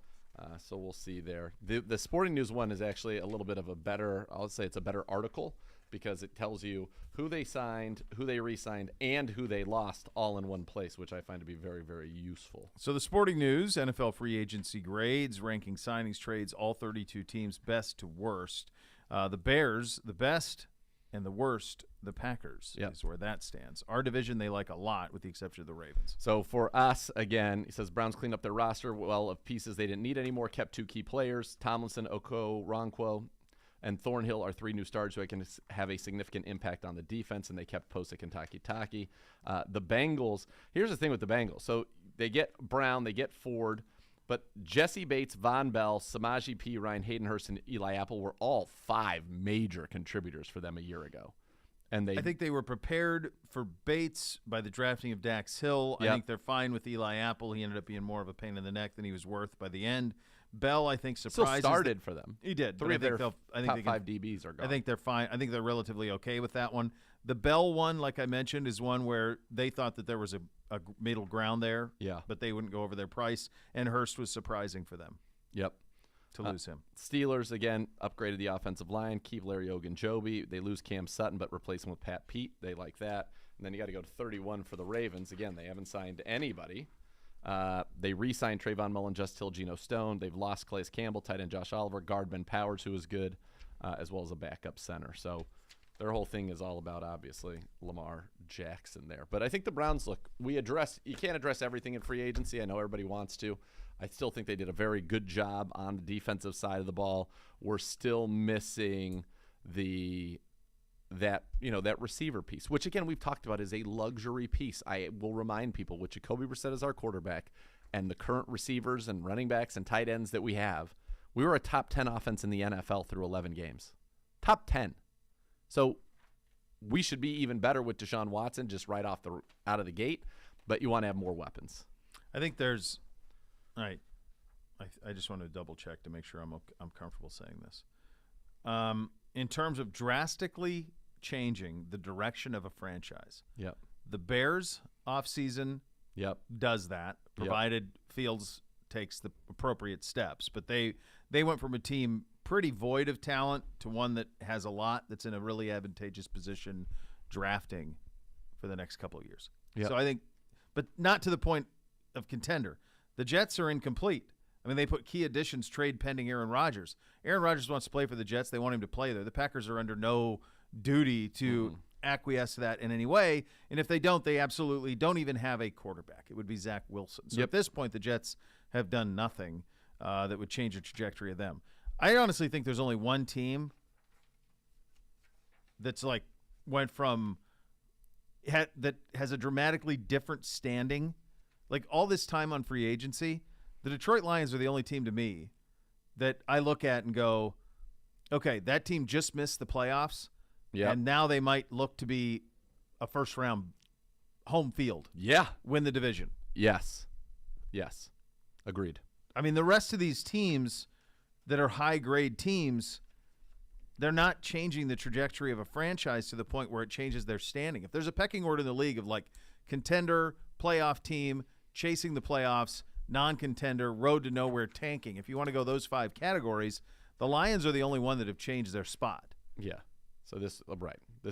So we'll see there. The sporting news one is actually a little bit of a better, I'll say it's a better article because it tells you who they signed, who they re-signed, and who they lost all in one place, which I find to be very, very useful. So the sporting news, NFL free agency grades, ranking signings, trades, all 32 teams, best to worst. The Bears, the best, and the worst, the Packers, is where that stands. Our division they like a lot, with the exception of the Ravens. So for us, again, he says Browns cleaned up their roster well of pieces they didn't need anymore, kept 2 key players. Tomlinson, Okoronkwo, and Thornhill are 3 new starters who can have a significant impact on the defense, and they kept Posik and Taki. The Bengals, here's the thing with the Bengals. So they get Brown, they get Ford, but Jesse Bates, Von Bell, Samaje P., Ryan Haydenhurst, and Eli Apple were all 5 major contributors for them a year ago. And I think they were prepared for Bates by the drafting of Dax Hill. Yep. I think they're fine with Eli Apple. He ended up being more of a pain in the neck than he was worth by the end. Bell, I think, surprises. Still started for them. He did. 3 of their top 5 DBs are gone. I think they're fine. I think they're relatively okay with that one. The Bell one, like I mentioned, is one where they thought that there was a middle ground there. Yeah. But they wouldn't go over their price. And Hurst was surprising for them. Yep. To lose him. Steelers, again, upgraded the offensive line. Keep Larry Ogunjobi. They lose Cam Sutton, but replace him with Pat Pete. They like that. And then you got to go to 31 for the Ravens. Again, they haven't signed anybody. They re-signed Trayvon Mullen, Just Hill, Geno Stone. They've lost Calais Campbell, tight end Josh Oliver, guard Ben Powers, who is good, as well as a backup center. So their whole thing is all about, obviously, Lamar Jackson there. But I think the Browns, look, you can't address everything in free agency. I know everybody wants to. I still think they did a very good job on the defensive side of the ball. We're still missing that receiver piece, which again we've talked about is a luxury piece. I will remind people, with Jacoby Brissett as our quarterback and the current receivers and running backs and tight ends that we have, we were a top 10 offense in the NFL through 11 games. Top 10. So we should be even better with Deshaun Watson just right out of the gate, but you want to have more weapons. I think there's all right. I just want to double check to make sure I'm comfortable saying this. In terms of drastically changing the direction of a franchise, the Bears offseason does that, provided Fields takes the appropriate steps. But they went from a team pretty void of talent to one that has a lot, that's in a really advantageous position drafting for the next couple of years. So I think, but not to the point of contender. The Jets are incomplete. I mean, they put key additions, trade pending Aaron Rodgers. Aaron Rodgers wants to play for the Jets. They want him to play there. The Packers are under no duty to acquiesce to that in any way. And if they don't, they absolutely don't even have a quarterback. It would be Zach Wilson. So at this point, the Jets have done nothing that would change the trajectory of them. I honestly think there's only one team that's like went from that has a dramatically different standing. Like all this time on free agency, the Detroit Lions are the only team to me that I look at and go, okay, that team just missed the playoffs, and now they might look to be a first-round home field. Win the division. Yes. Agreed. I mean, the rest of these teams that are high-grade teams, they're not changing the trajectory of a franchise to the point where it changes their standing. If there's a pecking order in the league of like contender, playoff team, chasing the playoffs, non-contender, road to nowhere, tanking. If you want to go those 5 categories, the Lions are the only one that have changed their spot. Yeah. So this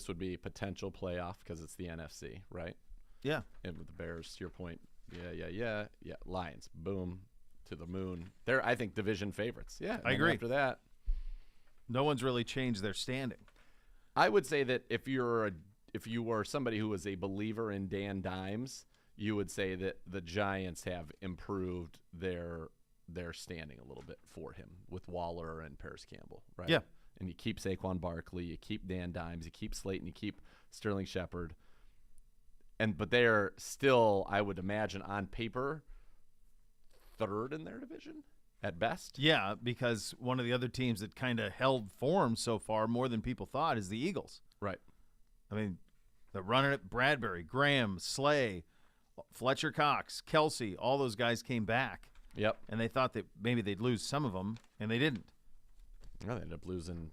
would be potential playoff because it's the NFC, right? Yeah. And with the Bears, to your point, yeah. Lions, boom, to the moon. They're, I think, division favorites. Yeah, I agree. After that, no one's really changed their standing. I would say that if you were somebody who was a believer in Dan Dimes, you would say that the Giants have improved their standing a little bit for him with Waller and Paris Campbell, right? Yeah. And you keep Saquon Barkley, you keep Dan Dimes, you keep Slayton, you keep Sterling Shepard. But they're still, I would imagine, on paper, 3rd in their division at best. Yeah, because one of the other teams that kind of held form so far more than people thought is the Eagles. Right. I mean, they're running it. Bradbury, Graham, Slay, Fletcher Cox, Kelsey, all those guys came back. Yep. And they thought that maybe they'd lose some of them, and they didn't. No, they ended up losing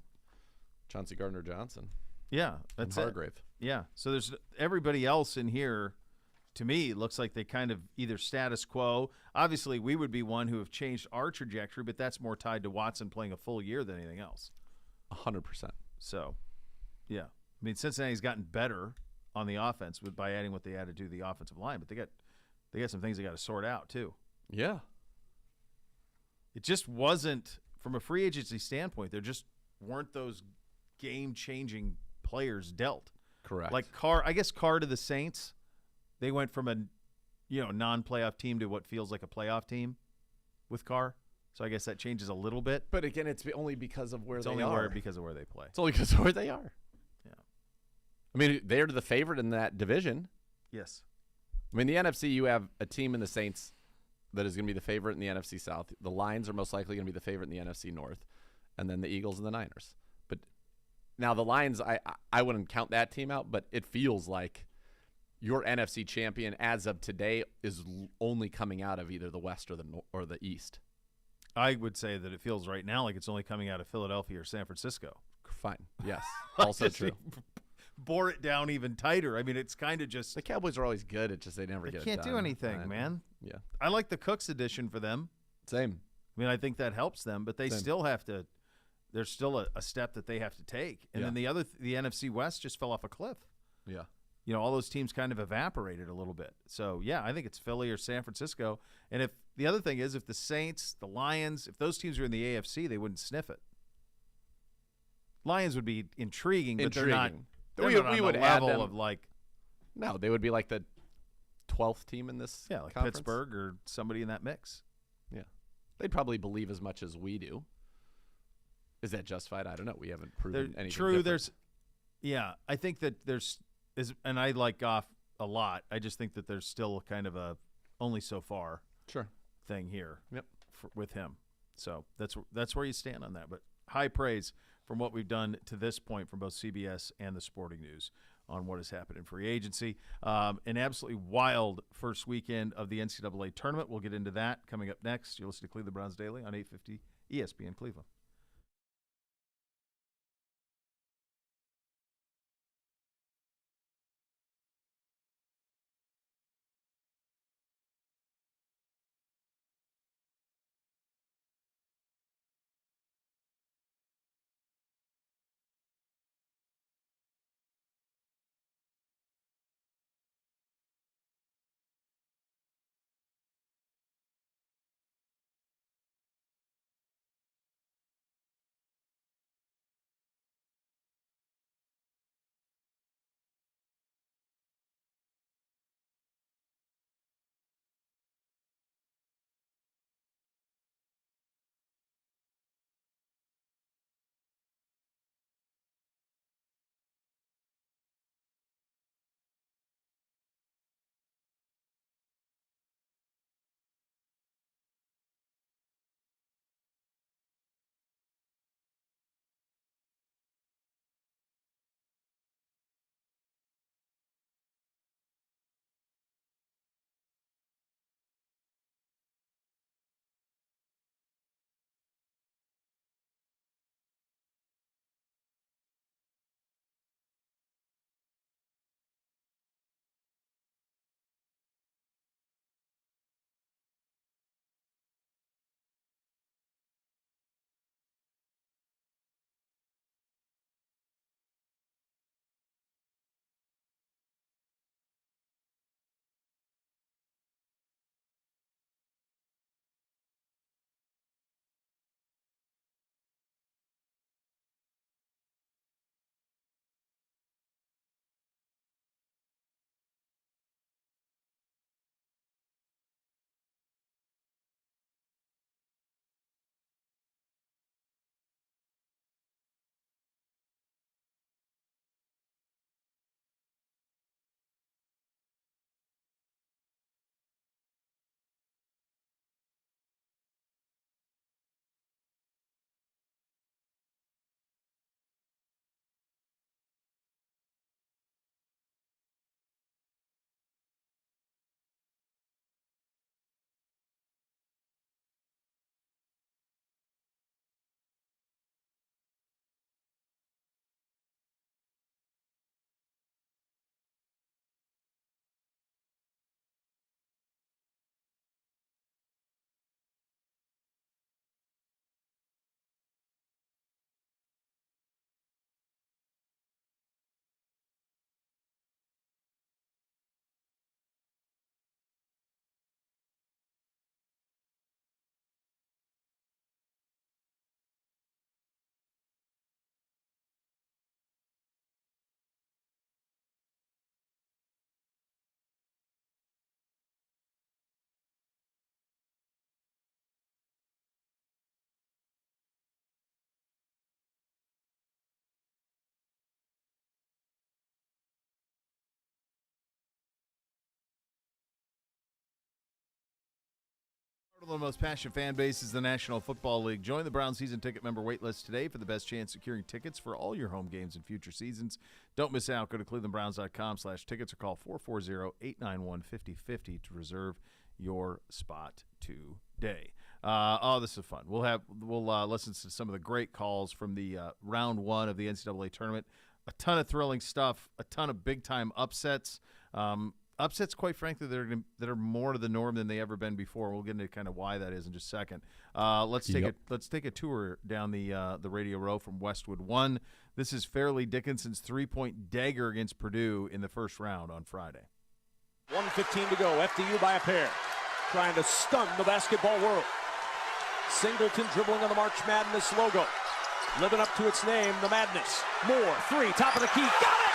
Chauncey Gardner-Johnson. Yeah, that's Hargrave. Yeah, so there's everybody else in here. To me, looks like they kind of either status quo. Obviously, we would be one who have changed our trajectory, but that's more tied to Watson playing a full year than anything else. 100%. So, Yeah. I mean, Cincinnati's gotten better on the offense by adding what they added to the offensive line, but they got some things they got to sort out too. Yeah. It just wasn't, from a free agency standpoint, there just weren't those game-changing players dealt. Correct. Like Carr, I guess Carr to the Saints, they went from a non-playoff team to what feels like a playoff team with Carr. So I guess that changes a little bit. But again, it's only because of where It's they only are. because of where they play. It's only because of where they are. Yeah. I mean, they're the favorite in that division. Yes. I mean, the NFC, you have a team in the Saints that is going to be the favorite in the NFC South. The Lions are most likely going to be the favorite in the NFC North, and then the Eagles and the Niners. But now the Lions, I wouldn't count that team out, but it feels like your NFC champion as of today is only coming out of either the West or the East. I would say that it feels right now like it's only coming out of Philadelphia or San Francisco. Fine. Yes. Also true. Bore it down even tighter. I mean, it's kind of just. The Cowboys are always good. It's just they never They get it can't done. do anything, man. Yeah. I like the Cooks edition for them. Same. I mean, I think that helps them, but they Same. still have to. There's still a step that they have to take, and then the NFC West just fell off a cliff. Yeah. All those teams kind of evaporated a little bit. So yeah, I think it's Philly or San Francisco. And if the other thing is, if the Saints, the Lions, if those teams are in the AFC, they wouldn't sniff it. Lions would be intriguing, but they're not. We on would the add level them. of like. No, they would be like the 12th team in this. Yeah, like conference. Pittsburgh or somebody in that mix. Yeah, they'd probably believe as much as we do. Is that justified? I don't know. We haven't proven anything. True. Different. I think that and I like Goff a lot. I just think that there's still kind of a only so far thing here. Yep. With him. So that's where you stand on that. But high praise from what we've done to this point from both CBS and the Sporting News on what has happened in free agency. An absolutely wild first weekend of the NCAA tournament. We'll get into that coming up next. You'll listen to Cleveland Browns Daily on 850 ESPN Cleveland. One of the most passionate fan bases is the National Football League. Join the Brown season ticket member waitlist today for the best chance securing tickets for all your home games in future seasons. Don't miss out. Go to clevelandbrowns.com/tickets or call 440-891-5050 to reserve your spot today. This is fun. We'll listen to some of the great calls from the round one of the NCAA tournament. A ton of thrilling stuff. A ton of big time upsets. Upsets, quite frankly, that are more to the norm than they ever been before. We'll get into kind of why that is in just a second. Let's take a tour down the radio row from Westwood 1. This is Fairleigh Dickinson's 3-point dagger against Purdue in the first round on Friday. 1:15 to go. FDU by a pair, trying to stun the basketball world. Singleton dribbling on the March Madness logo, living up to its name, the Madness. Moore, three, top of the key, got it!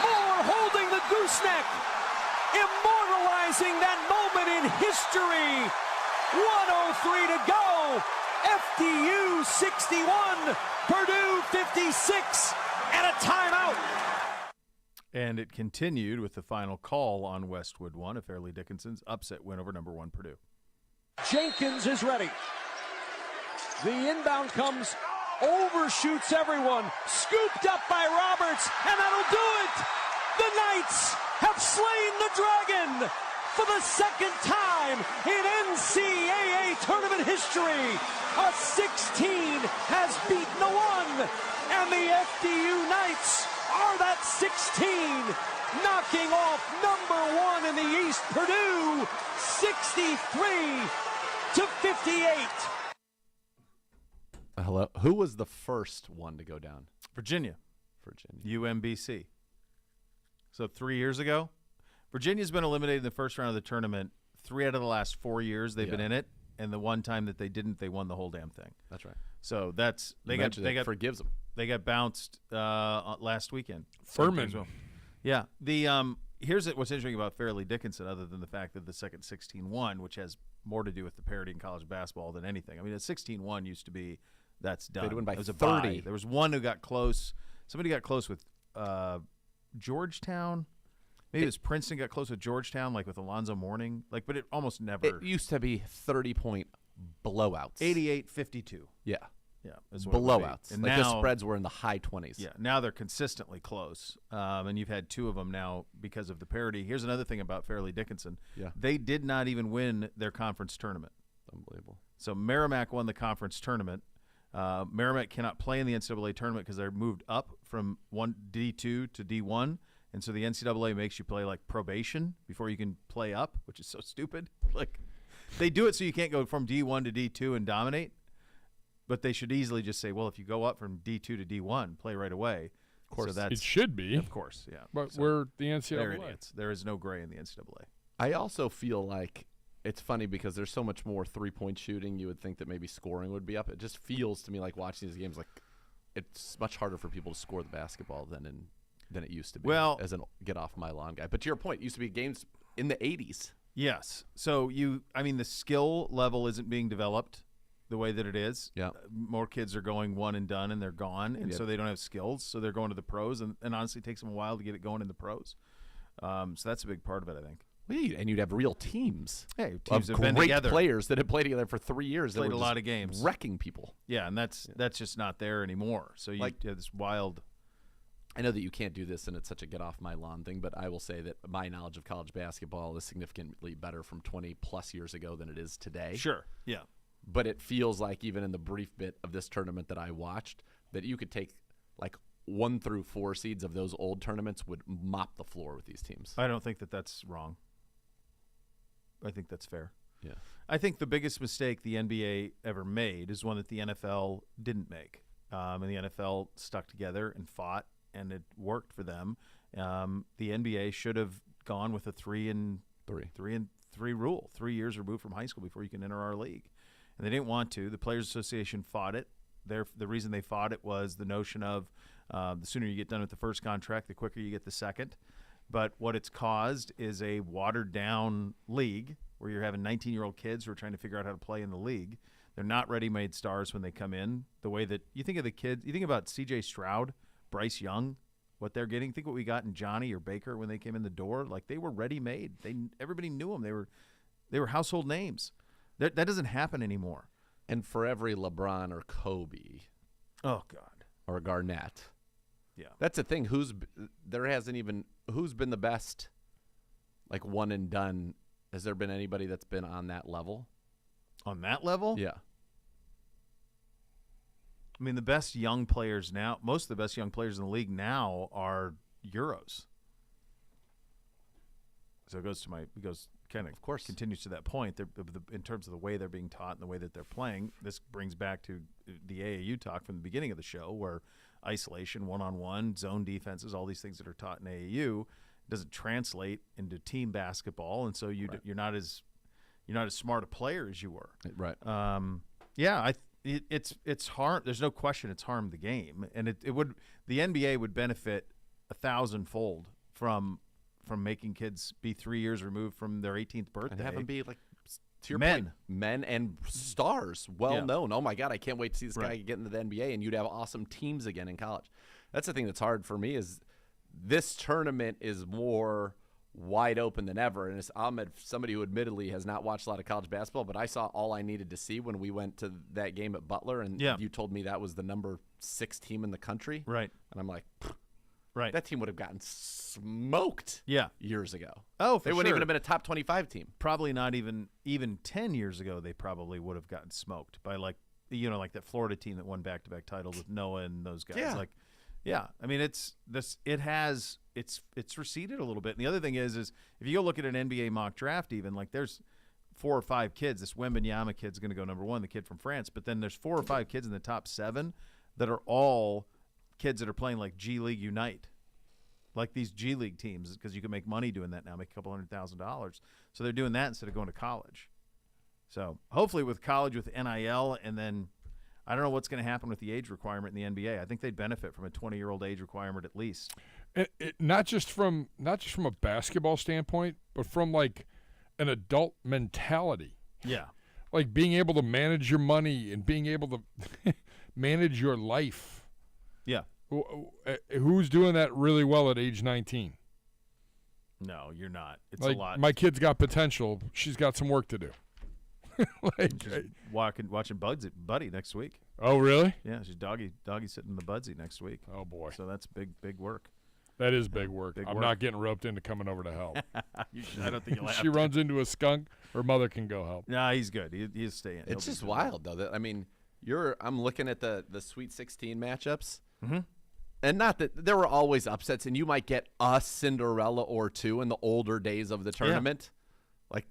Moore holding the gooseneck, immortalizing that moment in history. 1:03 to go. FDU 61, Purdue 56, and a timeout. And it continued with the final call on Westwood 1 of Fairleigh Dickinson's upset win over number 1 Purdue. Jenkins is ready. The inbound comes, overshoots everyone, scooped up by Roberts, and that'll do it. The Knights have slain the Dragon for the second time in NCAA tournament history. A 16 has beaten a 1, and the FDU Knights are that 16, knocking off number 1 in the East, Purdue, 63-58. Hello. Who was the first one to go down? Virginia. UMBC. So 3 years ago, Virginia's been eliminated in the first round of the tournament 3 out of the last 4 years they've been in it, and the one time that they didn't, they won the whole damn thing. That's right. So they got forgives them. They got bounced last weekend. Furman. Well. Yeah. Here's what's interesting about Fairleigh Dickinson, other than the fact that the second 16-1, which has more to do with the parity in college basketball than anything. I mean, a 16-1 used to be that's done. They'd win by it was 30. A bye. There was one who got close. Somebody got close with Georgetown. Maybe it was Princeton got close with Georgetown, like with Alonzo Mourning. But it almost never. It used to be 30-point blowouts. 88-52. Yeah. Yeah. Is what blowouts. And now, now, the spreads were in the high 20s. Yeah. Now they're consistently close. And you've had 2 of them now because of the parity. Here's another thing about Fairleigh Dickinson. Yeah. They did not even win their conference tournament. Unbelievable. So Merrimack won the conference tournament. Merrimack cannot play in the NCAA tournament because they're moved up from D2 to D1. And so the NCAA makes you play like probation before you can play up, which is so stupid. They do it so you can't go from D1 to D2 and dominate. But they should easily just say, well, if you go up from D2 to D1, play right away. Of course. It should be. Of course, yeah. But we're the NCAA. They're idiots. There is no gray in the NCAA. I also feel like it's funny because there's so much more three-point shooting. You would think that maybe scoring would be up. It just feels to me like watching these games it's much harder for people to score the basketball than it used to be. Well, as a get off my lawn guy. But to your point, it used to be games in the 80s. Yes. So the skill level isn't being developed the way that it is. Yeah. More kids are going one and done and they're gone, and so they don't have skills. So they're going to the pros, and honestly, it takes them a while to get it going in the pros. So that's a big part of it, I think. And you'd have real teams. Hey, teams of have been great together. Players that had played together for 3 years. Played that a were lot of games, wrecking people. Yeah, and that's just not there anymore. So you have this wild. I know that you can't do this, and it's such a get off my lawn thing, but I will say that my knowledge of college basketball is significantly better from 20 plus years ago than it is today. Sure. Yeah. But it feels like even in the brief bit of this tournament that I watched, that you could take 1 through 4 seeds of those old tournaments would mop the floor with these teams. I don't think that that's wrong. I think that's fair. Yeah. I think the biggest mistake the NBA ever made is one that the NFL didn't make. And the NFL stuck together and fought, and it worked for them. The NBA should have gone with a 3-3 rule, 3 years removed from high school before you can enter our league. And they didn't want to. The Players Association fought it. The reason they fought it was the notion of the sooner you get done with the first contract, the quicker you get the second. But what it's caused is a watered-down league where you're having 19-year-old kids who are trying to figure out how to play in the league. They're not ready-made stars when they come in. The way that you think of the kids, you think about C.J. Stroud, Bryce Young, what they're getting. Think what we got in Johnny or Baker when they came in the door. They were ready-made. Everybody knew them. They were household names. That doesn't happen anymore. And for every LeBron or Kobe Oh God. or Garnett, Yeah. that's the thing. Who's been the best, like one and done? Has there been anybody that's been on that level? On that level? Yeah. I mean, the best young players now, most of the best young players in the league now are Euros. So it goes kind of course, continues to that point. In terms of the way they're being taught and the way that they're playing, this brings back to the AAU talk from the beginning of the show, where isolation, one-on-one, zone defenses, all these things that are taught in AAU doesn't translate into team basketball, and so you're not as smart a player as you were. Right. It's harm. There's no question it's harmed the game, and the NBA would benefit 1,000-fold from making kids be 3 years removed from their 18th birthday And have them be like, to your men. point, men and stars, well known. Oh my God, I can't wait to see this guy get into the NBA, and you'd have awesome teams again in college. That's the thing that's hard for me is this tournament is more wide open than ever. And I'm somebody who admittedly has not watched a lot of college basketball, but I saw all I needed to see when we went to that game at Butler, and you told me that was the number 6 team in the country. Right. And I'm like, right. That team would have gotten smoked years ago. Oh, for They wouldn't sure. even have been a top 25 team. Probably not even 10 years ago, they probably would have gotten smoked by like that Florida team that won back-to-back titles with Noah and those guys. I mean, it's receded a little bit. And the other thing is if you go look at an NBA mock draft, even like there's 4 or 5 kids. This Wembanyama kid's going to go number 1, the kid from France. But then there's 4 or 5 kids in the top 7 that are all kids that are playing like G League Unite, like these G League teams, because you can make money doing that now, make a couple $100,000. So they're doing that instead of going to college. So hopefully with college, with NIL, and then I don't know what's going to happen with the age requirement in the NBA. I think they'd benefit from a 20-year-old age requirement at least. Not just from a basketball standpoint, but from like an adult mentality. Yeah. Like being able to manage your money and being able to manage your life. Yeah. Who's doing that really well at age 19? No, you're not. It's like, a lot. My kid's got potential. She's got some work to do. Watching Buddy next week. Oh, really? Yeah, she's doggy sitting in the Budsy next week. Oh boy. So that's big work. That is big work. I'm not getting roped into coming over to help. I don't think you'll have she runs into a skunk, her mother can go help. Nah, he's good. He'll stay in. It's just wild though. I mean, I'm looking at the Sweet 16 matchups. Mm-hmm. And not that there were always upsets, and you might get a Cinderella or 2 in the older days of the tournament. Like,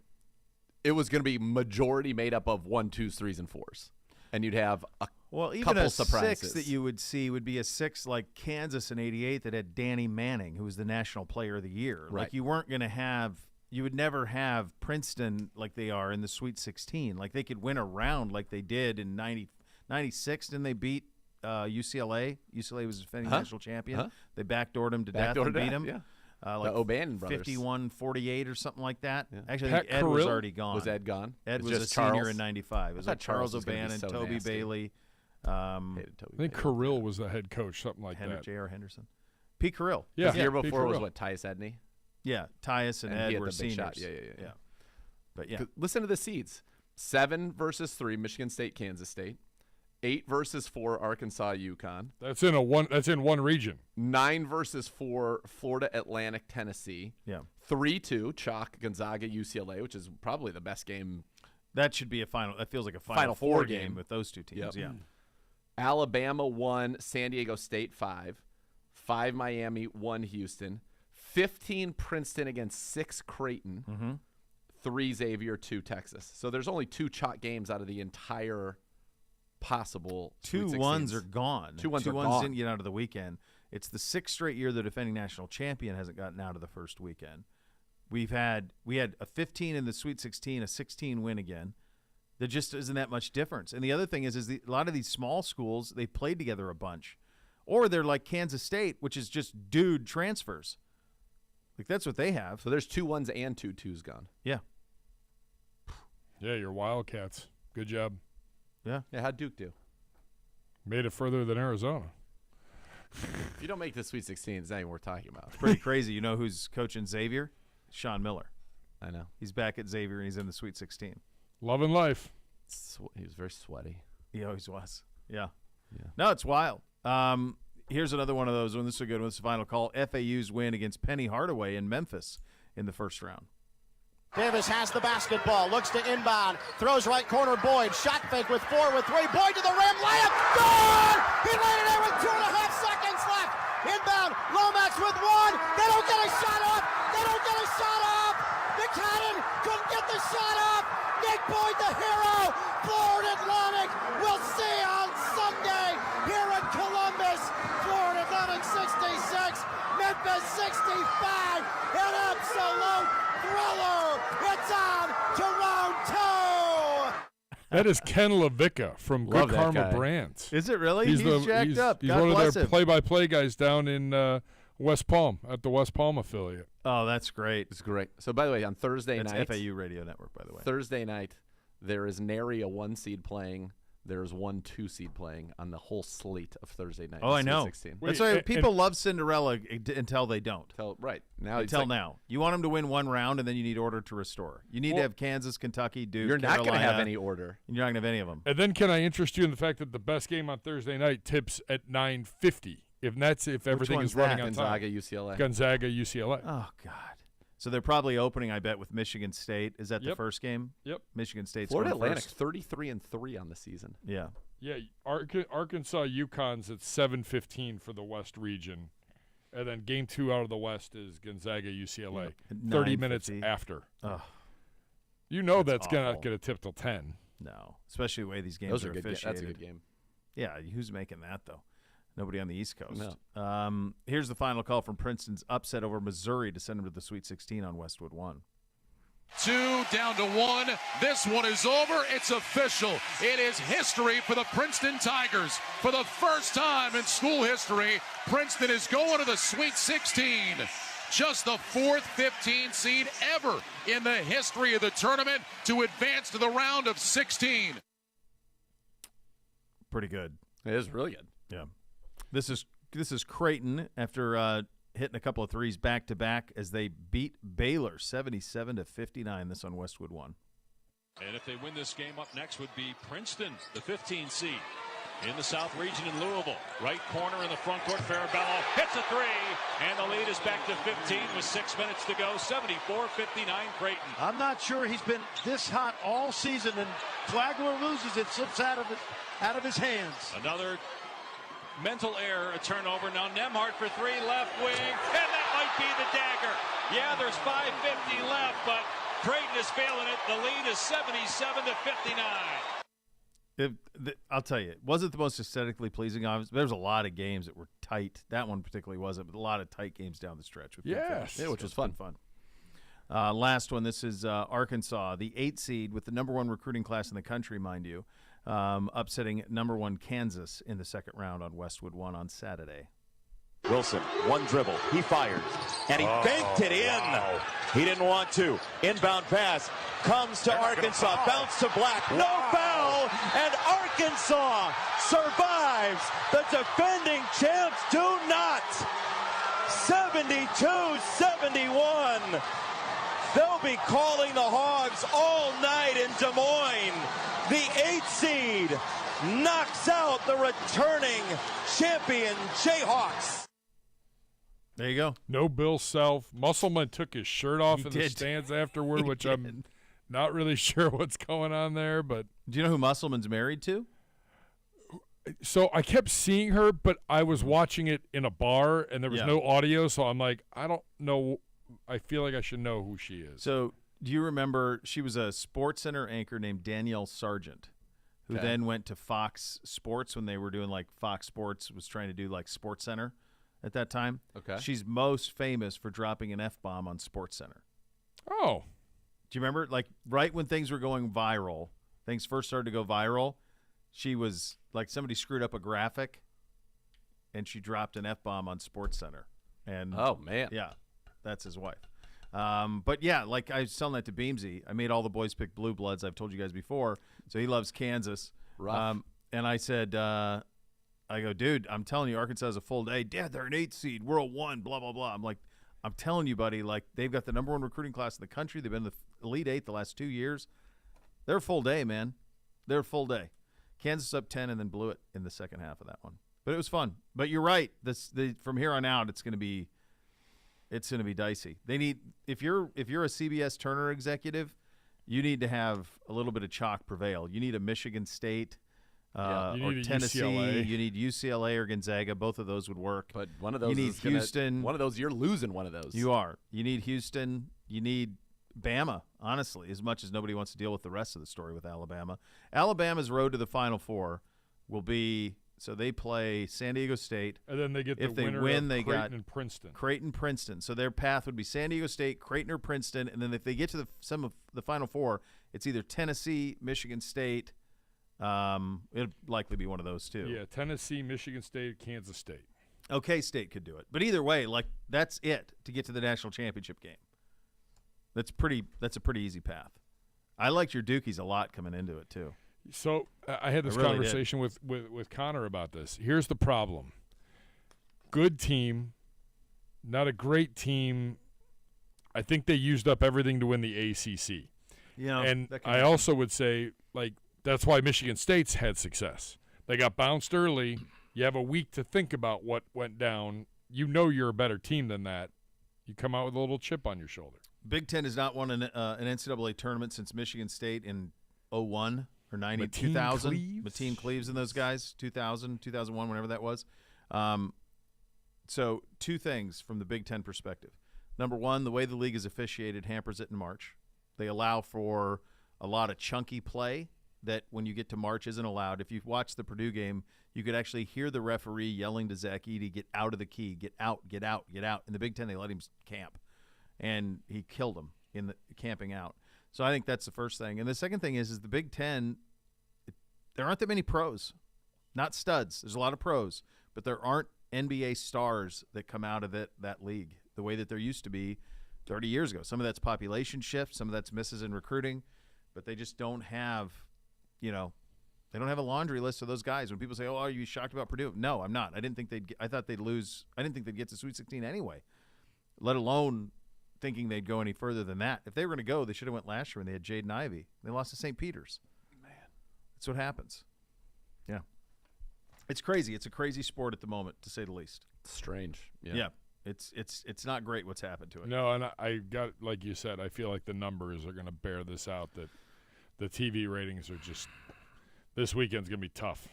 it was going to be majority made up of 1, 2s, 3s, and 4s, and you'd have even couple a surprises. 6 that you would see would be a 6 like Kansas in '88 that had Danny Manning, who was the National Player of the Year. Right. Like you would never have Princeton like they are in the Sweet 16. Like they could win a round like they did in 96. Didn't they beat UCLA? UCLA was the defending national champion. They backdoored him to death and beat him. Yeah. Like the O'Bannon brothers. 51-48 or something like that. Yeah. Actually, I think Ed was already gone. Was Ed gone? Ed was just a senior Charles? in 95. It was like Charles O'Bannon, so Toby nasty. Bailey. Hated Toby I think Bailey. Kirill was the head coach, something like that. J.R. Henderson. Pete Carrill. Yeah. The year Pete before was Carrill. what, Tyus Edney? Yeah, Tyus and he Ed had were the big seniors. shot. Yeah. But yeah. Listen to the seeds. 7 versus 3, Michigan State, Kansas State. 8 versus 4, Arkansas, UConn. That's in one region. 9 versus 4, Florida Atlantic, Tennessee. Yeah. 3-2, chalk Gonzaga, UCLA, which is probably the best game. That should be a final. That feels like a Final Four Four game. with those two teams. Yep. Yeah. Alabama 1, San Diego State 5. 5 Miami, 1 Houston. 15 Princeton against 6 Creighton. Mm-hmm. 3 Xavier, 2 Texas. So there's only 2 chalk games out of the entire possible. 2 Sweet 1s 16s. are gone. 2 1s are 2-1s gone. didn't get out of the weekend. It's the 6th straight year the defending national champion hasn't gotten out of the first weekend. We had a 15 in the Sweet 16, a 16 win again. There just isn't that much difference. And the other thing is a lot of these small schools, they played together a bunch. Or they're like Kansas State, which is just dude transfers. Like that's what they have. So there's 2 1s and 2 2s gone. Yeah. Yeah, you're Wildcats. Good job. Yeah. Yeah, how'd Duke do? Made it further than Arizona. If you don't make the Sweet 16, it's not even worth talking about. It's pretty crazy. You know who's coaching Xavier? Sean Miller. I know. He's back at Xavier and he's in the Sweet 16. Loving life. He was very sweaty. He always was. Yeah. Yeah. No, it's wild. Here's another one of those. This is a good one. This is the final call. FAU's win against Penny Hardaway in Memphis in the first round. Davis has the basketball, looks to inbound, throws right corner Boyd, shot fake with 4 with 3, Boyd to the rim, layup, good! He laid it in with 2.5 seconds left. Inbound, Lomax with 1, they don't get a shot up, McCadden couldn't get the shot up, Nick Boyd the hero, Florida Atlantic, we'll see on Sunday here in Columbus, Florida Atlantic 66, Memphis 65, an absolute thriller. It's on to round 2. That is Ken LaVicka from Love Good that Karma guy. Brands. Is it really? He's jacked up. He's God one bless of their him. play-by-play guys down in West Palm at the West Palm affiliate. Oh, that's great. It's great. So, by the way, on Thursday That's night, FAU Radio Network, by the way. Thursday night, there is nary a 1 seed playing. There's 1 2 seed playing on the whole slate of Thursday night. Oh, I know. 16. That's why people love Cinderella until they don't. Right. Now Until now. You want them to win 1 round, and then you need order to restore. You need to have Kansas, Kentucky, Duke, You're not going to Carolina, have any order. and you're not going to have any of them. And then can I interest you in the fact that the best game on Thursday night tips at 9:50? If everything one's is running that? on Gonzaga, time. UCLA. Gonzaga, UCLA. Oh, God. So they're probably opening, I bet, with Michigan State. Is that the Yep. first game? Yep. Michigan State's Florida going Atlantic, first. 33-3 on the season. Yeah. Yeah, Arkansas, UConn's at 7:15 for the West region, and then game 2 out of the West is Gonzaga, UCLA. Yep. At 30 minutes 9:50. after. Oh, You know That's that's gonna awful. get a tip till 10. no. Especially the way these games Those are are good. officiated. That's a good game. Yeah, who's making that, though? Nobody on the East Coast. No. Here's the final call from Princeton's upset over Missouri to send them to the Sweet 16 on Westwood 1. 2 down to 1. This one is over. It's official. It is history for the Princeton Tigers. For the first time in school history, Princeton is going to the Sweet 16. Just the 4th 15 seed ever in the history of the tournament to advance to the round of 16. Pretty good. It is really good. Yeah. This is Creighton after hitting a couple of threes back to back as they beat Baylor 77-59. This on Westwood 1. And if they win this game, up next would be Princeton, the 15 seed in the South region in Louisville. Right corner in the front court. Farabello hits a 3, and the lead is back to 15 with 6 minutes to go. 74-59 Creighton. I'm not sure he's been this hot all season, and Flagler loses it, slips out of his hands. Another mental error, a turnover. Now Nemhart for 3, left wing, and that might be the dagger. Yeah, there's 5:50 left, but Creighton is failing it. The lead is 77-59. I'll tell you, it wasn't the most aesthetically pleasing. There was a lot of games that were tight. That one particularly wasn't, but a lot of tight games down the stretch. With good Yes. finishes. Yeah, which was fun. Last one, this is Arkansas, the 8 seed with the number 1 recruiting class in the country, mind you, upsetting number 1 Kansas in the second round on Westwood 1 on Saturday. Wilson, 1 dribble, he fires, and he banked it in. Wow. He didn't want to. Inbound pass comes to Arkansas, bounce to Black, no foul, and Arkansas survives. The defending champs do not. 72-71. They'll be calling the Hogs all night in Des Moines. The 8 seed knocks out the returning champion Jayhawks. There you go. No Bill Self. Musselman took his shirt off He in the did. stands afterward, which I'm not really sure what's going on there. But do you know who Musselman's married to? So I kept seeing her, but I was watching it in a bar, and there was no audio, so I'm like, I don't know. I feel like I should know who she is. So do you remember she was a SportsCenter anchor named Danielle Sargent, who then went to Fox Sports when they were doing like Fox Sports was trying to do like SportsCenter at that time. Okay. She's most famous for dropping an F-bomb on SportsCenter. Oh. Do you remember? Like right when things were going viral, things first started to go viral, she was like somebody screwed up a graphic and she dropped an F-bomb on SportsCenter. And oh, man. Yeah, that's his wife. But yeah, like I was telling that to Beamsy. I made all the boys pick Blue Bloods. I've told you guys before. So he loves Kansas. Rough. And I said, I go, dude, I'm telling you, Arkansas is a full day. Dad, they're an 8 seed. We're a 1, blah, blah, blah. I'm like, I'm telling you, buddy, like they've got the number 1 recruiting class in the country. They've been in the Elite 8 the last 2 years. They're a full day, man. They're a full day. Kansas up 10 and then blew it in the second half of that one. But it was fun. But you're right. From here on out, it's going to be dicey. They need if you're a CBS Turner executive, you need to have a little bit of chalk prevail. You need a Michigan State or Tennessee. UCLA. You need UCLA or Gonzaga. Both of those would work. But one of those you need is gonna, Houston. One of those, you're losing one of those. You are. You need Houston. You need Bama, honestly, as much as nobody wants to deal with the rest of the story with Alabama. Alabama's road to the Final Four will be so they play San Diego State. And then they get the if they winner win, of they Creighton got and Princeton. Creighton-Princeton. So their path would be San Diego State, Creighton, or Princeton. And then if they get to some of the Final Four, it's either Tennessee, Michigan State. It'd likely be one of those two. Yeah, Tennessee, Michigan State, Kansas State. Okay, State could do it. But either way, that's it to get to the national championship game. That's a pretty easy path. I liked your Dukies a lot coming into it too. So I had this conversation with Connor about this. Here's the problem. Good team, not a great team. I think they used up everything to win the ACC. Yeah, and I also would say, that's why Michigan State's had success. They got bounced early. You have a week to think about what went down. You know you're a better team than that. You come out with a little chip on your shoulder. Big Ten has not won an NCAA tournament since Michigan State in 01 or 90, 2000. Mateen Cleaves and those guys, 2000, 2001, whenever that was. So two things from the Big Ten perspective. Number one, the way the league is officiated hampers it in March. They allow for a lot of chunky play that when you get to March isn't allowed. If you watch the Purdue game, you could actually hear the referee yelling to Zach Edey, get out of the key, get out, get out, get out. In the Big Ten, they let him camp, and he killed him in the camping out. So I think that's the first thing. And the second thing is the Big Ten, there aren't that many pros, not studs. There's a lot of pros, but there aren't NBA stars that come out of that league the way that there used to be 30 years ago. Some of that's population shift, some of that's misses in recruiting, but they just don't have, they don't have a laundry list of those guys. When people say, "Oh, are you shocked about Purdue?" No, I'm not. I didn't think I thought they'd lose. I didn't think they'd get to Sweet 16 anyway, let alone thinking they'd go any further than that. If they were going to go, they should have went last year when they had Jaden Ivey. They lost to St. Peter's. Man, that's what happens. Yeah, it's crazy. It's a crazy sport at the moment, to say the least. It's strange. Yeah. It's not great what's happened to it. No, and I got, like you said, I feel like the numbers are going to bear this out, that the TV ratings are just – this weekend's going to be tough.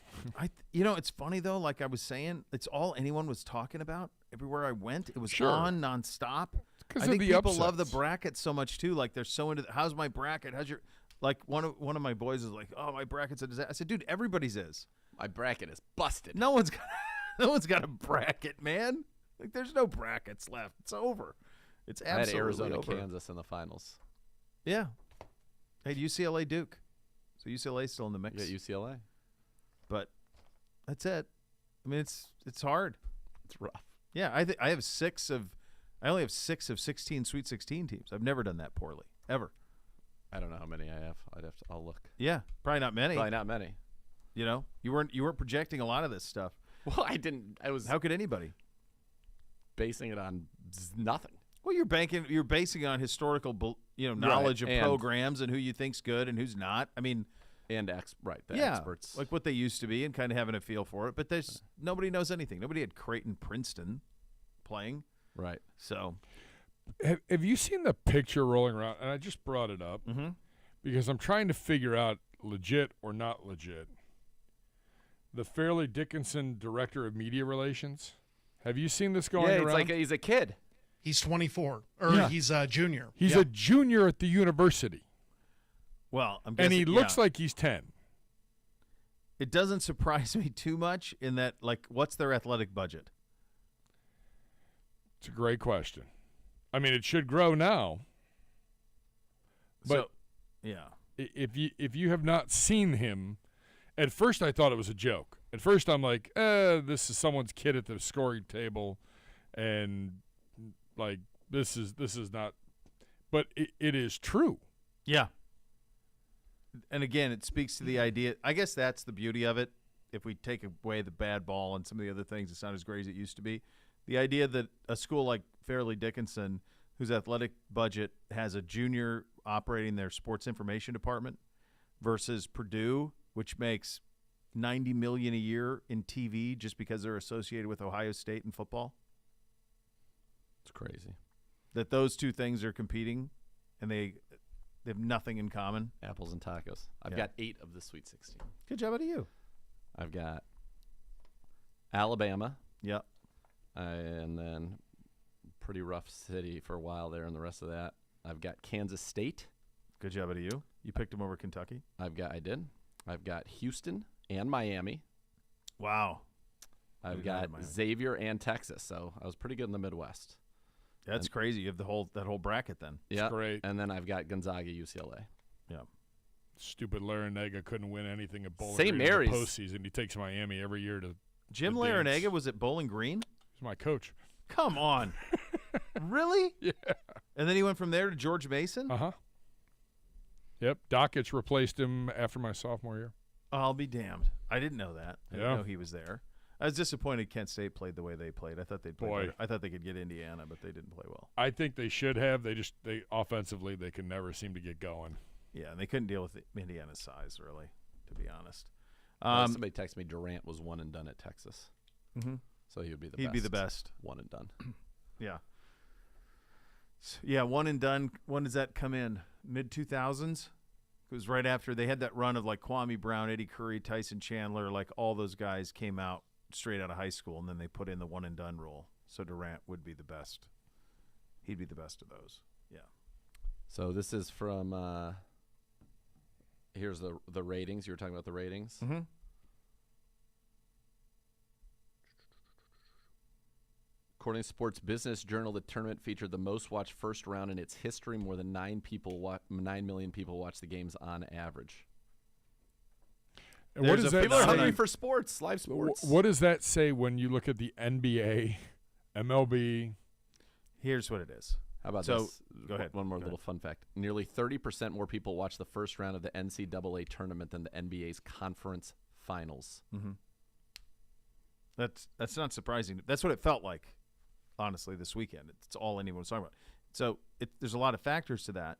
It's funny, though, like I was saying, it's all anyone was talking about. Everywhere I went, it was on nonstop. Because I of think the people upsets. love the bracket so much, too. Like, they're so into how's my bracket? How's your – like, one of my boys is like, oh, my bracket's a disaster. I said, dude, everybody's is. My bracket is busted. No one's got a bracket, man. Like, there's no brackets left. It's over. It's absolutely I had Arizona, over. Kansas in the finals. Yeah. Hey, UCLA, Duke. So UCLA's still in the mix. You got UCLA. But that's it. I mean, it's hard. It's rough. Yeah, I only have 6 of 16 Sweet 16 teams. I've never done that poorly, ever. I don't know how many I have. I'll look. Yeah, probably not many. Probably not many. You weren't projecting a lot of this stuff. Well, I didn't. How could anybody? Basing it on nothing. Well, you're basing it on historical, knowledge of programs and who you think's good and who's not. I mean, the experts, like what they used to be, and kind of having a feel for it. But there's nobody knows anything. Nobody had Creighton, Princeton playing, right? So, have you seen the picture rolling around? And I just brought it up because I'm trying to figure out legit or not legit. The Fairleigh Dickinson director of media relations. Have you seen this going around? Yeah, it's like he's a kid. He's 24, or he's a junior. He's a junior at the university. Well, I'm guessing, and he looks like he's 10. It doesn't surprise me too much in that, like, what's their athletic budget? It's a great question. I mean, it should grow now. But if you have not seen him, at first I thought it was a joke. At first I'm like, this is someone's kid at the scoring table, and like this is not. But it is true. Yeah. And again, it speaks to the idea. I guess that's the beauty of it. If we take away the bad ball and some of the other things, it's not as great as it used to be. The idea that a school like Fairleigh Dickinson, whose athletic budget has a junior operating their sports information department, versus Purdue, which makes $90 million a year in TV just because they're associated with Ohio State in football. It's crazy that those two things are competing, and they have nothing in common. Apples and tacos. I've got 8 of the Sweet 16. Good job out of you. I've got Alabama. Yep. And then pretty rough city for a while there, and the rest of that. I've got Kansas State. Good job out of you. You picked them over Kentucky. I did. I've got Houston and Miami. Wow. I've got Xavier and Texas, so I was pretty good in the Midwest. That's crazy. You have that whole bracket then. Yeah, great. And then I've got Gonzaga, UCLA. Yeah. Stupid Larinaga couldn't win anything at Bowling St. Green Mary's. in the postseason. He takes Miami every year to Jim the Larinaga dance. was at Bowling Green? He's my coach. Come on. Really? Yeah. And then he went from there to George Mason? Uh-huh. Yep. Dockich replaced him after my sophomore year. I'll be damned. I didn't know that. I didn't Yeah. know he was there. I was disappointed Kent State played the way they played. I thought they'd play better. I thought they could get Indiana, but they didn't play well. I think they should have. They offensively they can never seem to get going. Yeah, and they couldn't deal with Indiana's size, really, to be honest. Somebody texted me Durant was one and done at Texas. Mm-hmm. So he would be the He'd best. be the best. One and done. Yeah. Yeah, one and done. When does that come in? Mid-2000s? It was right after they had that run of like Kwame Brown, Eddie Curry, Tyson Chandler, like all those guys came out straight out of high school, and then they put in the one and done rule. So Durant would be the best. He'd be the best of those. Yeah. So this is from here's the ratings. You were talking about the ratings. Mm-hmm. According to Sports Business Journal, the tournament featured the most watched first round in its history. More than 9 million people watched the games on average. And what does that people are say? hungry for sports, live sports. What does that say when you look at the NBA, MLB? Here's what it is. How about So, this? go ahead. One more Go little fun fact. Nearly 30% more people watched the first round of the NCAA tournament than the NBA's conference finals. Mm-hmm. That's not surprising. That's what it felt like, honestly, this weekend. It's all anyone was talking about. So there's a lot of factors to that.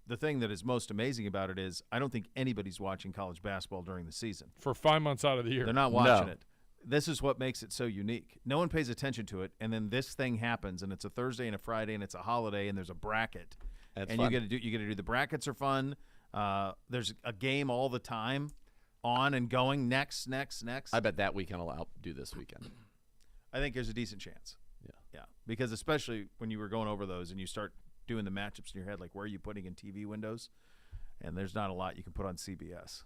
The thing that is most amazing about it is I don't think anybody's watching college basketball during the season. For 5 months out of the year. They're not watching it. This is what makes it so unique. No one pays attention to it, and then this thing happens, and it's a Thursday and a Friday, and it's a holiday, and there's a bracket. That's and fun. you got to do the brackets are fun. There's a game all the time, on and going. Next. I bet that weekend will outdo this weekend. I think there's a decent chance. Yeah. Because especially when you were going over those and you start doing the matchups in your head, like where are you putting in TV windows? And there's not a lot you can put on CBS.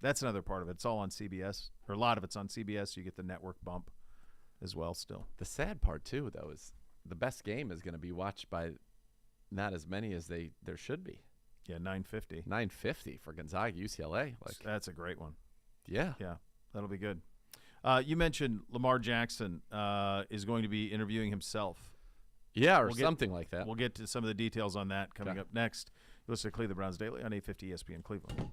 That's another part of it. It's all on CBS, or a lot of it's on CBS. So you get the network bump as well still. The sad part, too, though, is the best game is going to be watched by not as many as there should be. Yeah, 950. 950 for Gonzaga, UCLA. That's a great one. Yeah. Yeah, that'll be good. You mentioned Lamar Jackson is going to be interviewing himself. Yeah, or something like that. We'll get to some of the details on that coming up next. You listen to Cleveland Browns Daily on 850 ESPN Cleveland.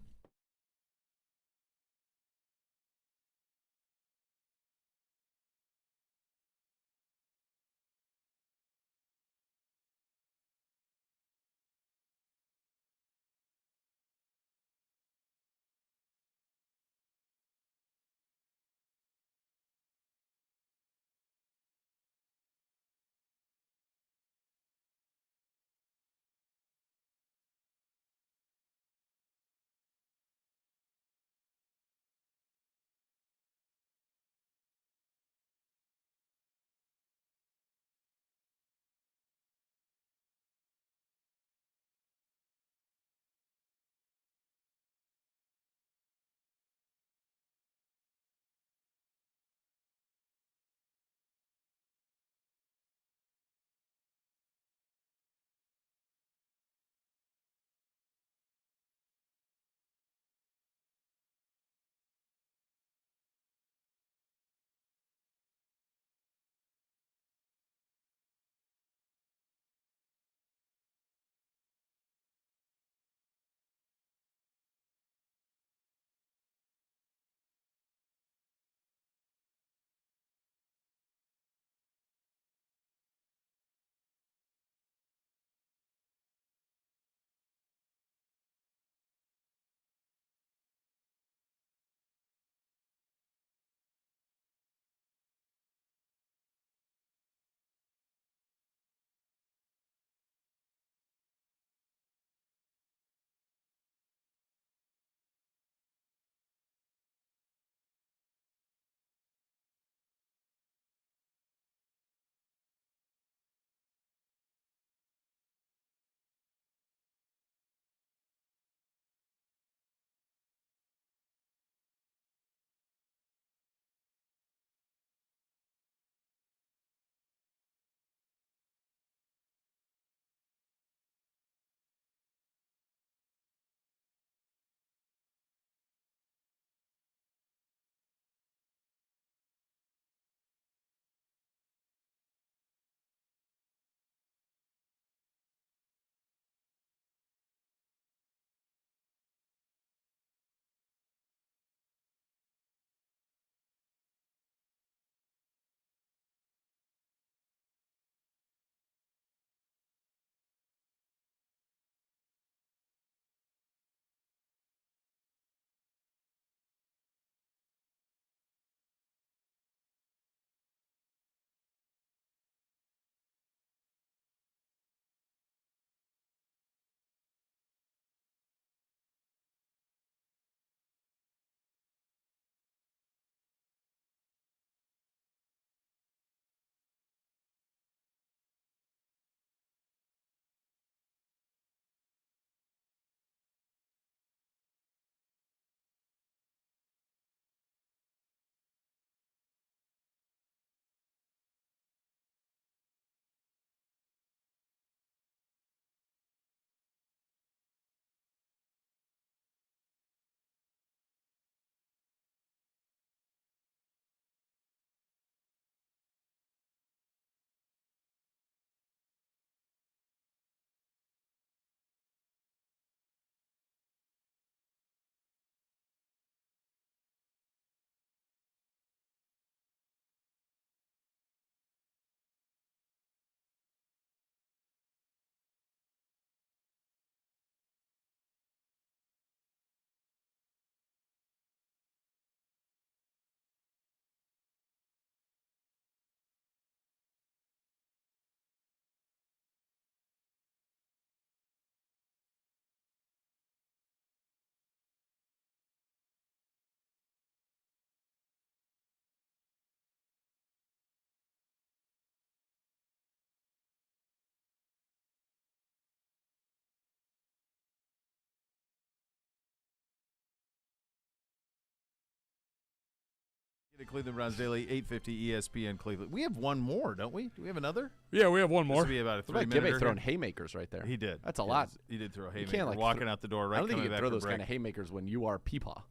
The Cleveland Browns Daily, 850 ESPN Cleveland. We have one more, don't we? Do we have another? Yeah, we have one more. This will be about a 3 minute. Gibby throwing haymakers right there. He did. That's a lot. He did throw a haymaker. You can't, like, walking out the door right. I don't think you can throw those break. kind of haymakers when you are Peepaw.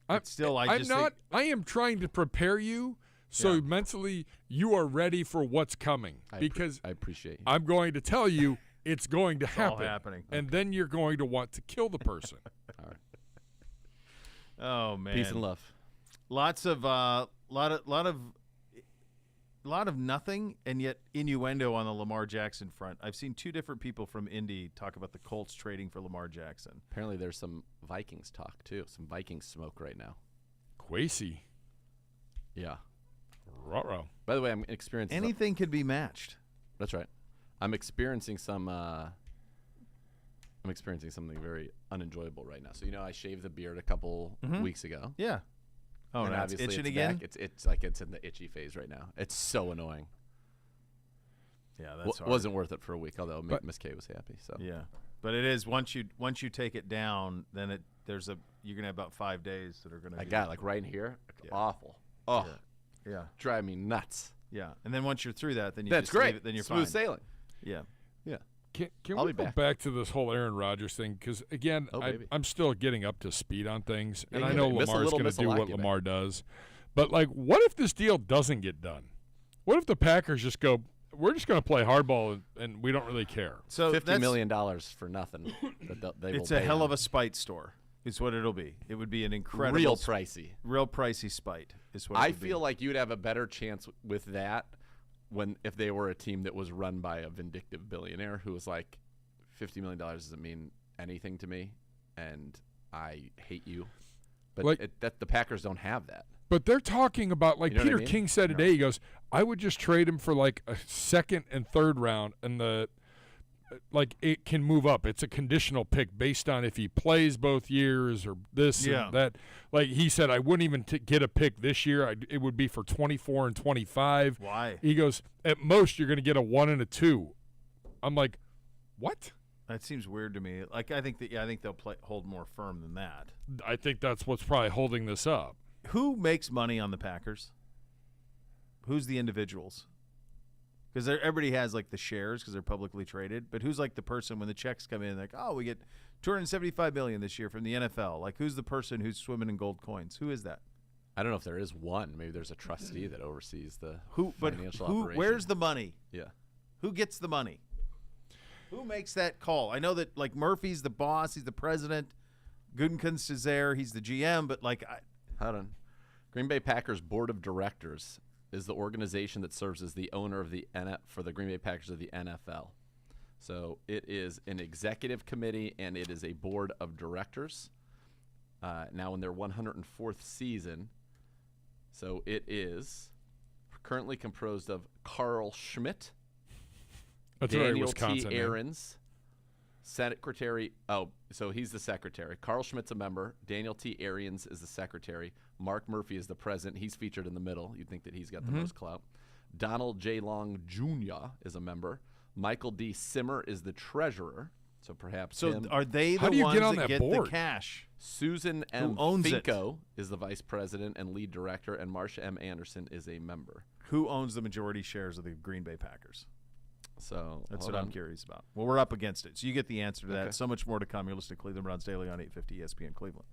I am trying to prepare you so mentally you are ready for what's coming. Because I appreciate you. I'm going to tell you it's going to happen. All happening. And then you're going to want to kill the person. All right. Oh man. Peace and love. Lots of lot of nothing, and yet innuendo on the Lamar Jackson front. I've seen two different people from Indy talk about the Colts trading for Lamar Jackson. Apparently there's some Vikings talk, too. Some Vikings smoke right now. Quasey. Yeah. Ruh-roh. By the way, I'm experiencing... Anything could be matched. That's right. I'm experiencing some... I'm experiencing something very unenjoyable right now. So, I shaved the beard a couple weeks ago. Yeah. Oh, and now it's obviously itching it's again? back. It's like it's in the itchy phase right now. It's so annoying. Yeah, that's hard. Wasn't worth it for a week, although Miss K was happy. So yeah, but it is once you take it down, then you're gonna have about 5 days that are gonna. I got like right in here, awful. Oh, yeah, drive me nuts. Yeah, and then once you're through that, then you that's just great. leave it, then you're smooth fine. sailing. Yeah, yeah. Can I'll we be go back to this whole Aaron Rodgers thing? Because, again, I'm still getting up to speed on things. And I know Lamar's going to do what Lamar does. But, like, what if this deal doesn't get done? What if the Packers just go, we're just going to play hardball and we don't really care? So $50 million for nothing. It's a hell of a spite store. Is what it'll be. It would be an incredible, real pricey spite. Is what I feel like you'd have a better chance with that if they were a team that was run by a vindictive billionaire who was like, $50 million doesn't mean anything to me, and I hate you. But that the Packers don't have that. But they're talking about, like Peter King said today, he goes, I would just trade him for like a second and third round, and it can move up. It's a conditional pick based on if he plays both years or this and that. Like he said, I wouldn't even get a pick this year. It would be for 24 and 25. Why? He goes, at most you're going to get a 1 and a 2. I'm like, what? That seems weird to me. Like I think they'll hold more firm than that. I think that's what's probably holding this up. Who makes money on the Packers? Who's the individuals? Because everybody has like the shares because they're publicly traded. But who's like the person when the checks come in, like, oh, we get $275 million this year from the NFL. Like, who's the person who's swimming in gold coins? Who is that? I don't know if there is one. Maybe there's a trustee that oversees the financial operation. Where's the money? Yeah. Who gets the money? Who makes that call? I know that like Murphy's the boss. He's the president. Gutekunst is there. He's the GM. But like, hold on. Green Bay Packers Board of Directors is the organization that serves as the owner of for the Green Bay Packers of the NFL. So it is an executive committee and it is a board of directors. Now in their 104th season. So it is currently composed of Carl Schmidt, Daniel T. Aarons, secretary. Oh, so he's the secretary. Carl Schmidt's a member. Daniel T. Arians is the secretary. Mark Murphy is the president. He's featured in the middle. You'd think that he's got the most clout. Donald J. Long Jr. is a member. Michael D. Simmer is the treasurer. So perhaps him. Are they the ones that get the cash? Susan M. Finko is the vice president and lead director, and Marsha M. Anderson is a member. Who owns the majority shares of the Green Bay Packers? So that's what I'm curious about. Well, we're up against it. So you get the answer to that. So much more to come. You're listening to Cleveland Browns Daily on 850 ESPN Cleveland.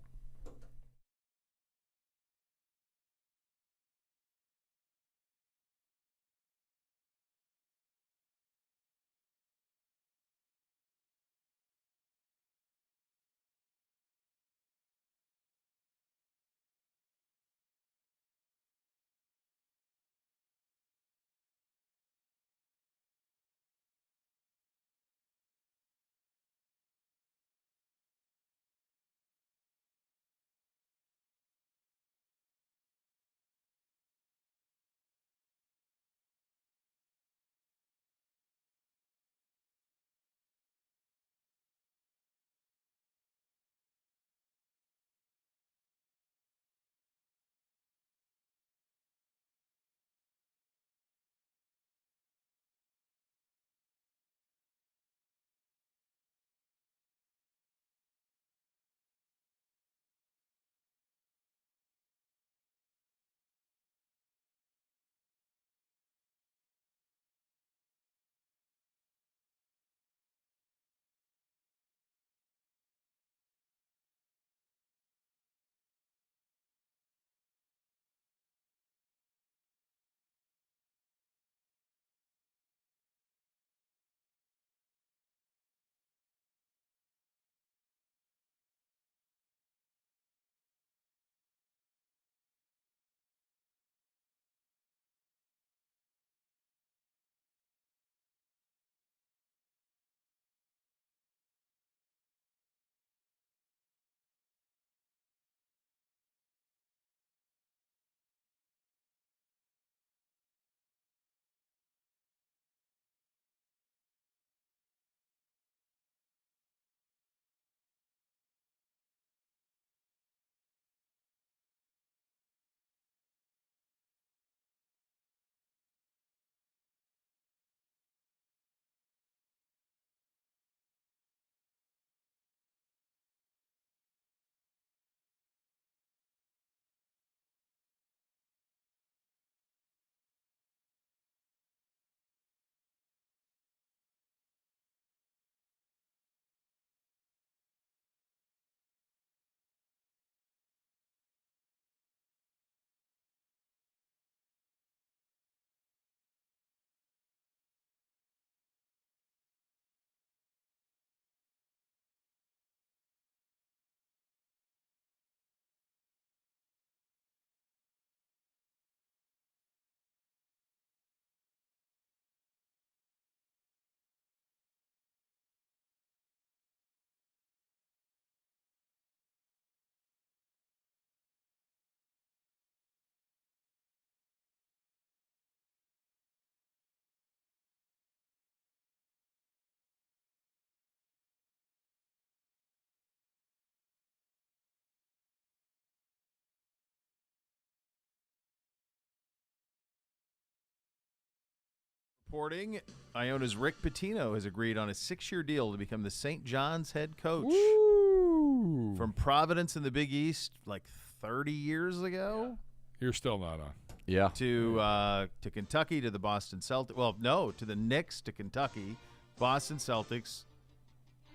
Reporting, Iona's Rick Pitino has agreed on a 6-year deal to become the St. John's head coach. Woo! From Providence in the Big East, like 30 years ago. You're still not on. Yeah. To Kentucky, to the Boston Celtics. Well, no, to the Knicks, to Kentucky, Boston Celtics,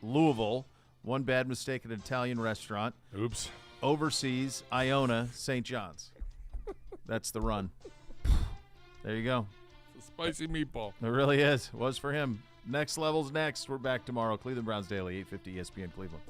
Louisville. One bad mistake at an Italian restaurant. Oops. Overseas, Iona, St. John's. That's the run. There you go. It's a spicy meatball. It really is. Was for him. Next level's next. We're back tomorrow. Cleveland Browns Daily, 850 ESPN Cleveland.